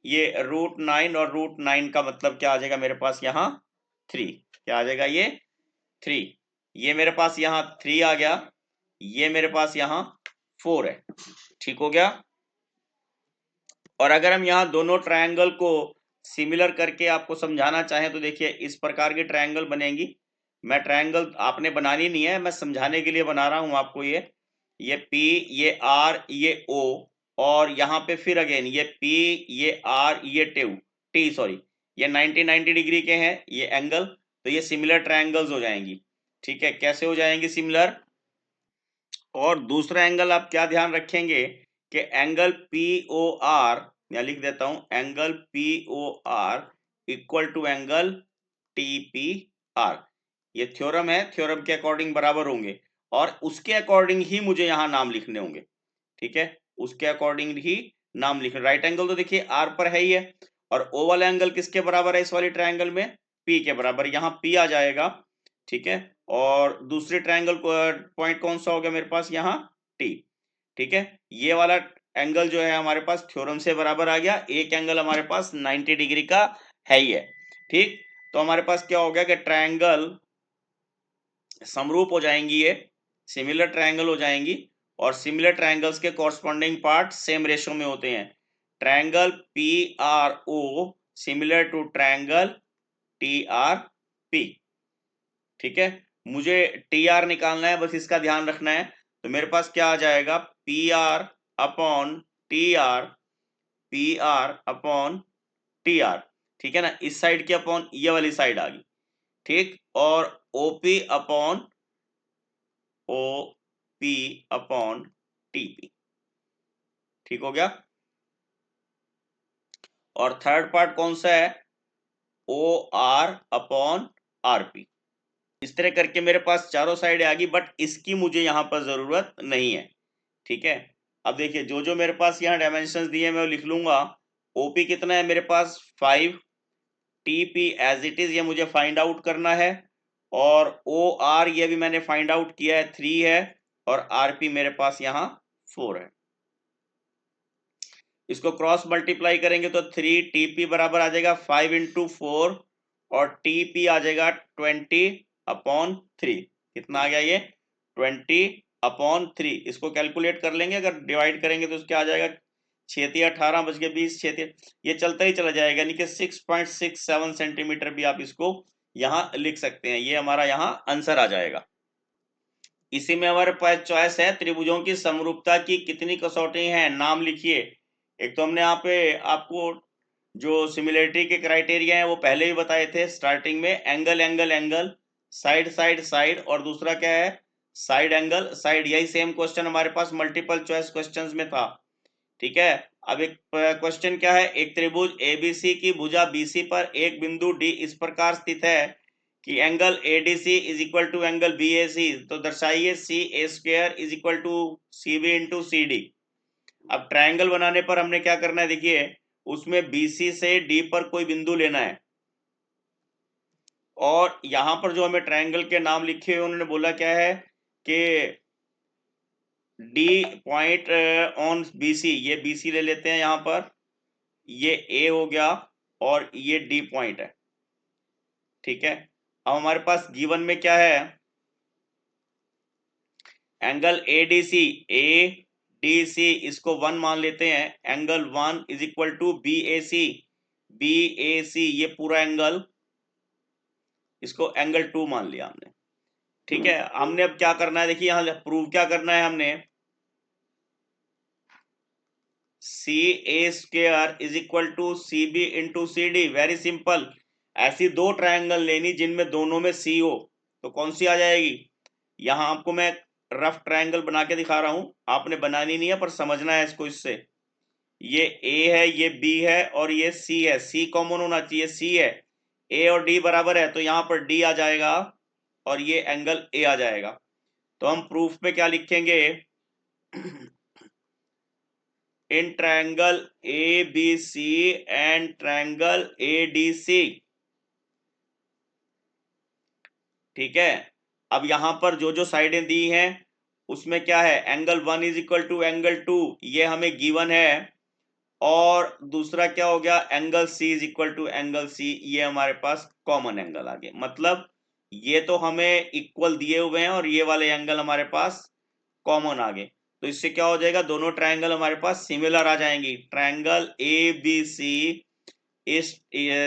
ये √9, और √9 का मतलब क्या आ जाएगा मेरे पास यहाँ 3, क्या आ जाएगा ये 3, ये मेरे पास यहाँ 3 आ गया, ये मेरे पास यहाँ 4 है। ठीक हो गया। और अगर हम यहाँ दोनों ट्रायंगल को सिमिलर करके आपको समझाना चाहें तो देखिए इस प्रकार की ट्रायंगल बनेंगी। मैं ट्रायंगल आपने बनानी नहीं है, मैं समझाने के लिए बना रहा हूं आपको। ये P, ये R, ये O, और यहाँ पे फिर अगेन ये P, ये R, ये T सॉरी, ये 90 डिग्री के हैं ये एंगल, तो ये सिमिलर ट्रायंगल्स हो जाएंगी। ठीक है, कैसे हो जाएंगी सिमिलर। और दूसरा एंगल आप क्या ध्यान रखेंगे कि एंगल POR, मैं लिख देता हूं, angle POR equal to angle TPR। ये थ्योरम है, थ्योरम के अकॉर्डिंग बराबर होंगे और उसके अकॉर्डिंग ही मुझे यहां नाम लिखने होंगे। ठीक है, उसके अकॉर्डिंग ही नाम लिखने। राइट एंगल तो देखिए R पर है ही है, और ओ वाला एंगल किसके बराबर है इस वाली ट्रायंगल में, P के बराबर, यहाँ P आ जाएगा। ठीक है, और दूसरे ट्रायंगल पॉइंट कौन सा हो गया मेरे पास, यहाँ T। ठीक है, ये वाला एंगल जो है हमारे पास थ्योरम से बराबर आ गया, एक एंगल हमारे पास 90 डिग्री का है ही है। ठीक, तो हमारे पास क्या हो गया कि ट्रायंगल समरूप हो जाएंगी, ये सिमिलर ट्रायंगल हो जाएंगी, और सिमिलर ट्रायंगल्स के कॉरस्पॉन्डिंग पार्ट सेम रेशो में होते हैं। Triangle PRO similar to triangle TRP। ठीक है, मुझे TR निकालना है, बस इसका ध्यान रखना है। तो मेरे पास क्या आ जाएगा, PR upon TR, PR upon TR। ठीक है ना, इस साइड की अपॉन ये वाली साइड आ गई। ठीक, और OP upon OP upon TP। ठीक हो गया। और थर्ड पार्ट कौन सा है, OR अपॉन RP। इस तरह करके मेरे पास चारों साइड आ गई, बट इसकी मुझे यहां पर जरूरत नहीं है। ठीक है, अब देखिए जो जो मेरे पास यहाँ डायमेंशंस दिए मैं वो लिख लूंगा। OP कितना है मेरे पास 5, TP एज इट इज ये मुझे फाइंड आउट करना है, और OR ये भी मैंने फाइंड आउट किया है 3 है, और RP मेरे पास यहाँ 4 है। इसको क्रॉस मल्टीप्लाई करेंगे तो 3 TP बराबर आ जाएगा 5 इंटू 4, और TP आ जाएगा 20 अपॉन 3। कितना आ गया ये 20 अपॉन 3। इसको कैलकुलेट कर लेंगे, अगर डिवाइड करेंगे तो क्या आ जाएगा, 6 18 बज के 20, 6 ये चलता ही चला जाएगा, यानी कि 6.67 सेंटीमीटर भी आप इसको यहाँ लिख सकते हैं। ये हमारा यहाँ आंसर आ जाएगा। इसी में हमारे पास चॉइस है, त्रिभुजों की समरूपता की कितनी कसौटी हैं, नाम लिखिए। एक तो हमने यहाँ पे आपको जो सिमिलरिटी के क्राइटेरिया है वो पहले ही बताए थे स्टार्टिंग में, angle angle angle, side side side, और दूसरा क्या है, साइड एंगल साइड। यही सेम क्वेश्चन हमारे पास मल्टीपल चॉइस क्वेश्चंस में था ठीक है। अब एक क्वेश्चन क्या है, एक त्रिभुज एबीसी की भुजा बीसी पर एक बिंदु डी इस प्रकार स्थित है कि angle ADC is equal to angle BAC, तो दर्शाइए C A square is equal to C B into C D. अब ट्रायंगल बनाने पर हमने क्या करना है, देखिए उसमें बीसी से डी पर कोई बिंदु लेना है, और यहां पर जो हमें ट्रायंगल के नाम लिखे हुए उन्होंने बोला क्या है कि डी पॉइंट ऑन बीसी, ये बीसी ले लेते हैं यहां पर, ये ए हो गया और ये डी पॉइंट है। ठीक है, अब हमारे पास गिवन में क्या है, angle ADC, A D C इसको 1 मान लेते हैं, angle 1 is equal to B A C, B A C ये पूरा एंगल, इसको एंगल 2 मान लिया हमने। ठीक है, हमने अब क्या करना है, देखिए यहां प्रूव क्या करना है हमने, C A square is equal to C B into C D, very simple. ऐसी दो ट्रायंगल लेनी जिनमें दोनों में सी हो, तो कौन सी आ जाएगी, यहां आपको मैं रफ ट्रायंगल बना के दिखा रहा हूं, आपने बनानी नहीं है पर समझना है इसको। इससे ये ए है, ये बी है और ये सी है, सी कॉमन होना चाहिए, सी है, ए और डी बराबर है तो यहां पर डी आ जाएगा और ये एंगल ए आ जाएगा। तो हम प्रूफ में क्या लिखेंगे, in triangle ABC and triangle ADC। ठीक है, अब यहां पर जो जो साइडें दी हैं उसमें क्या है, angle 1 is equal to angle 2, ये हमें गिवन है, और दूसरा क्या हो गया, angle C is equal to angle C, ये हमारे पास कॉमन एंगल आ गए। मतलब ये तो हमें इक्वल दिए हुए हैं और ये वाले एंगल हमारे पास कॉमन आ गए, तो इससे क्या हो जाएगा, दोनों ट्रायंगल हमारे पास सिमिलर आ जाएंगी। Triangle A B C is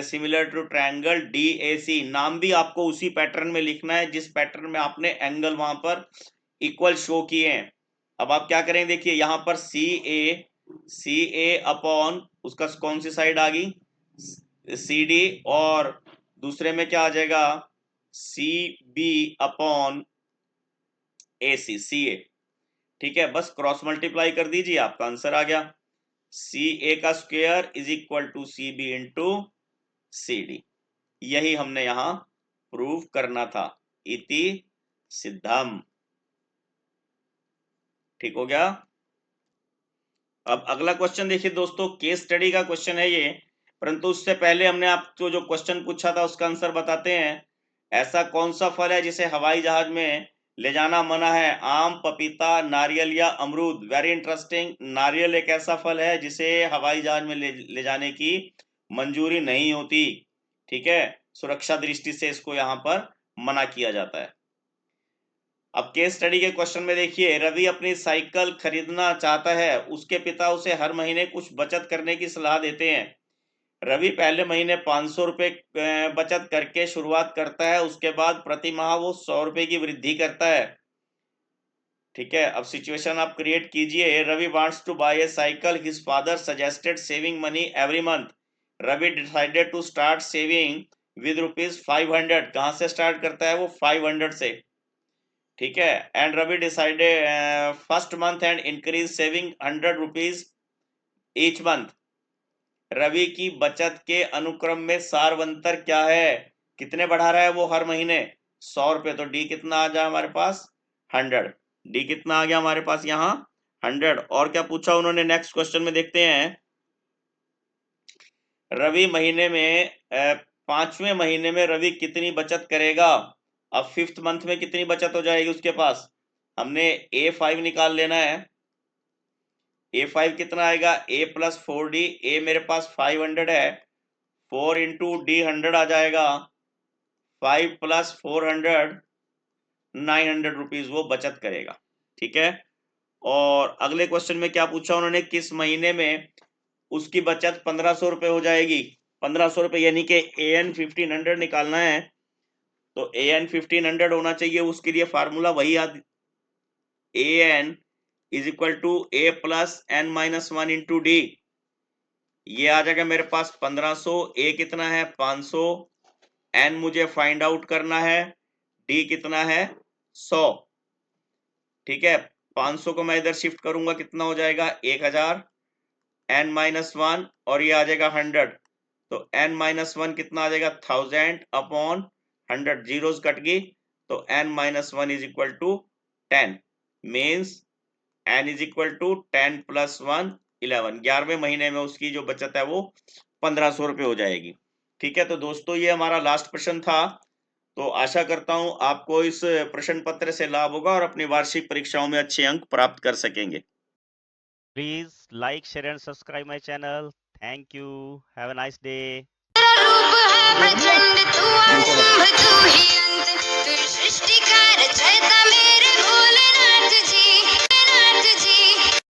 similar to triangle D A C. नाम भी आपको उसी पैटर्न में लिखना है जिस पैटर्न में आपने एंगल वहां पर इक्वल शो किए हैं। अब आप क्या करेंगे, देखिए यहां पर सी ए अपॉन उसका कौन सी साइड आ गई, सी डी, और दूसरे में क्या आ जाएगा, सी बी अपॉन ए सी, सी ए। ठीक है, बस क्रॉस मल्टीप्लाई कर दीजिए, आपका आंसर आ गया, सी ए का square is equal to C B into C D. यही हमने यहां प्रूव करना था, इति सिद्धम। ठीक हो गया। अब अगला क्वेश्चन देखिए दोस्तों, केस स्टडी का क्वेश्चन है ये, परंतु उससे पहले हमने आपको जो क्वेश्चन पूछा था उसका आंसर बताते हैं। ऐसा कौन सा फल है जिसे हवाई जहाज में ले जाना मना है, आम, पपीता, नारियल या अमरूद। वेरी इंटरेस्टिंग, नारियल एक ऐसा फल है जिसे हवाई जहाज में ले जाने की मंजूरी नहीं होती। ठीक है, सुरक्षा दृष्टि से इसको यहाँ पर मना किया जाता है। अब केस स्टडी के क्वेश्चन में देखिए, रवि अपनी साइकिल खरीदना चाहता है, उसके पिता उसे हर महीने कुछ बचत करने की सलाह देते हैं। रवि पहले महीने 500 रुपए बचत करके शुरुआत करता है, उसके बाद प्रति माह वो 100 रुपए की वृद्धि करता है। ठीक है, अब सिचुएशन आप क्रिएट कीजिए, Ravi wants to buy a cycle, his father suggested saving money every month. Ravi decided to start saving with ₹500। कहां से स्टार्ट करता है वो, 500 से। ठीक है, and Ravi decided first month and increase saving ₹100 each month. Ravi की बचत के अनुक्रम में सारवंतर क्या है, कितने बढ़ा रहा है वो हर महीने, 100 रुपए। तो डी कितना आ जाए हमारे पास, 100। डी कितना आ गया हमारे पास यहाँ, 100। और क्या पूछा उन्होंने नेक्स्ट क्वेश्चन में, देखते हैं। रवि महीने में 5वें महीने में रवि कितनी बचत करेगा। अब 5th मंथ में कितनी बचत हो जाएगी उसके पास, हमने A5 निकाल लेना है। A5 कितना आएगा, A प्लस 4D, A मेरे पास 500 है, 4 इंटू डी 100 आ जाएगा, 5 प्लस 400 ₹900 वो बचत करेगा। ठीक है, और अगले क्वेश्चन में क्या पूछा उन्होंने, किस महीने में उसकी बचत 1500 रुपए हो जाएगी। 1500 रुपए यानी कि AN 1500 निकालना है, तो AN 1500 होना चाहिए, उसके लिए फार्मूला वही याद, AN is equal to A plus N-1 into D. ये आ जाएगा मेरे पास 1500, A कितना है 500, N मुझे फाइंड आउट करना है, D कितना है 100। ठीक है, 500 को मैं इधर शिफ्ट करूंगा, कितना हो जाएगा 1000, n माइनस वन और ये आ जाएगा 100, तो n माइनस वन कितना आ जाएगा 1000 अपॉन 100, जीरोस कट गई, तो n minus one is equal to 10, means n is equal to 10 plus 1 11, 11वें महीने में उसकी जो बचत है वो 1500 रुपये हो जाएगी। ठीक है, तो दोस्तों ये हमारा लास्ट प्रश्न था। तो आशा करता हूं आपको इस प्रश्न पत्र से लाभ होगा और अपनी वार्षिक परीक्षाओं में अच्छे अंक प्राप्त कर सकेंगे। Please like, share and subscribe my channel. Thank you. Have a nice day. रूप है प्रचंड तू अचंभ तू ही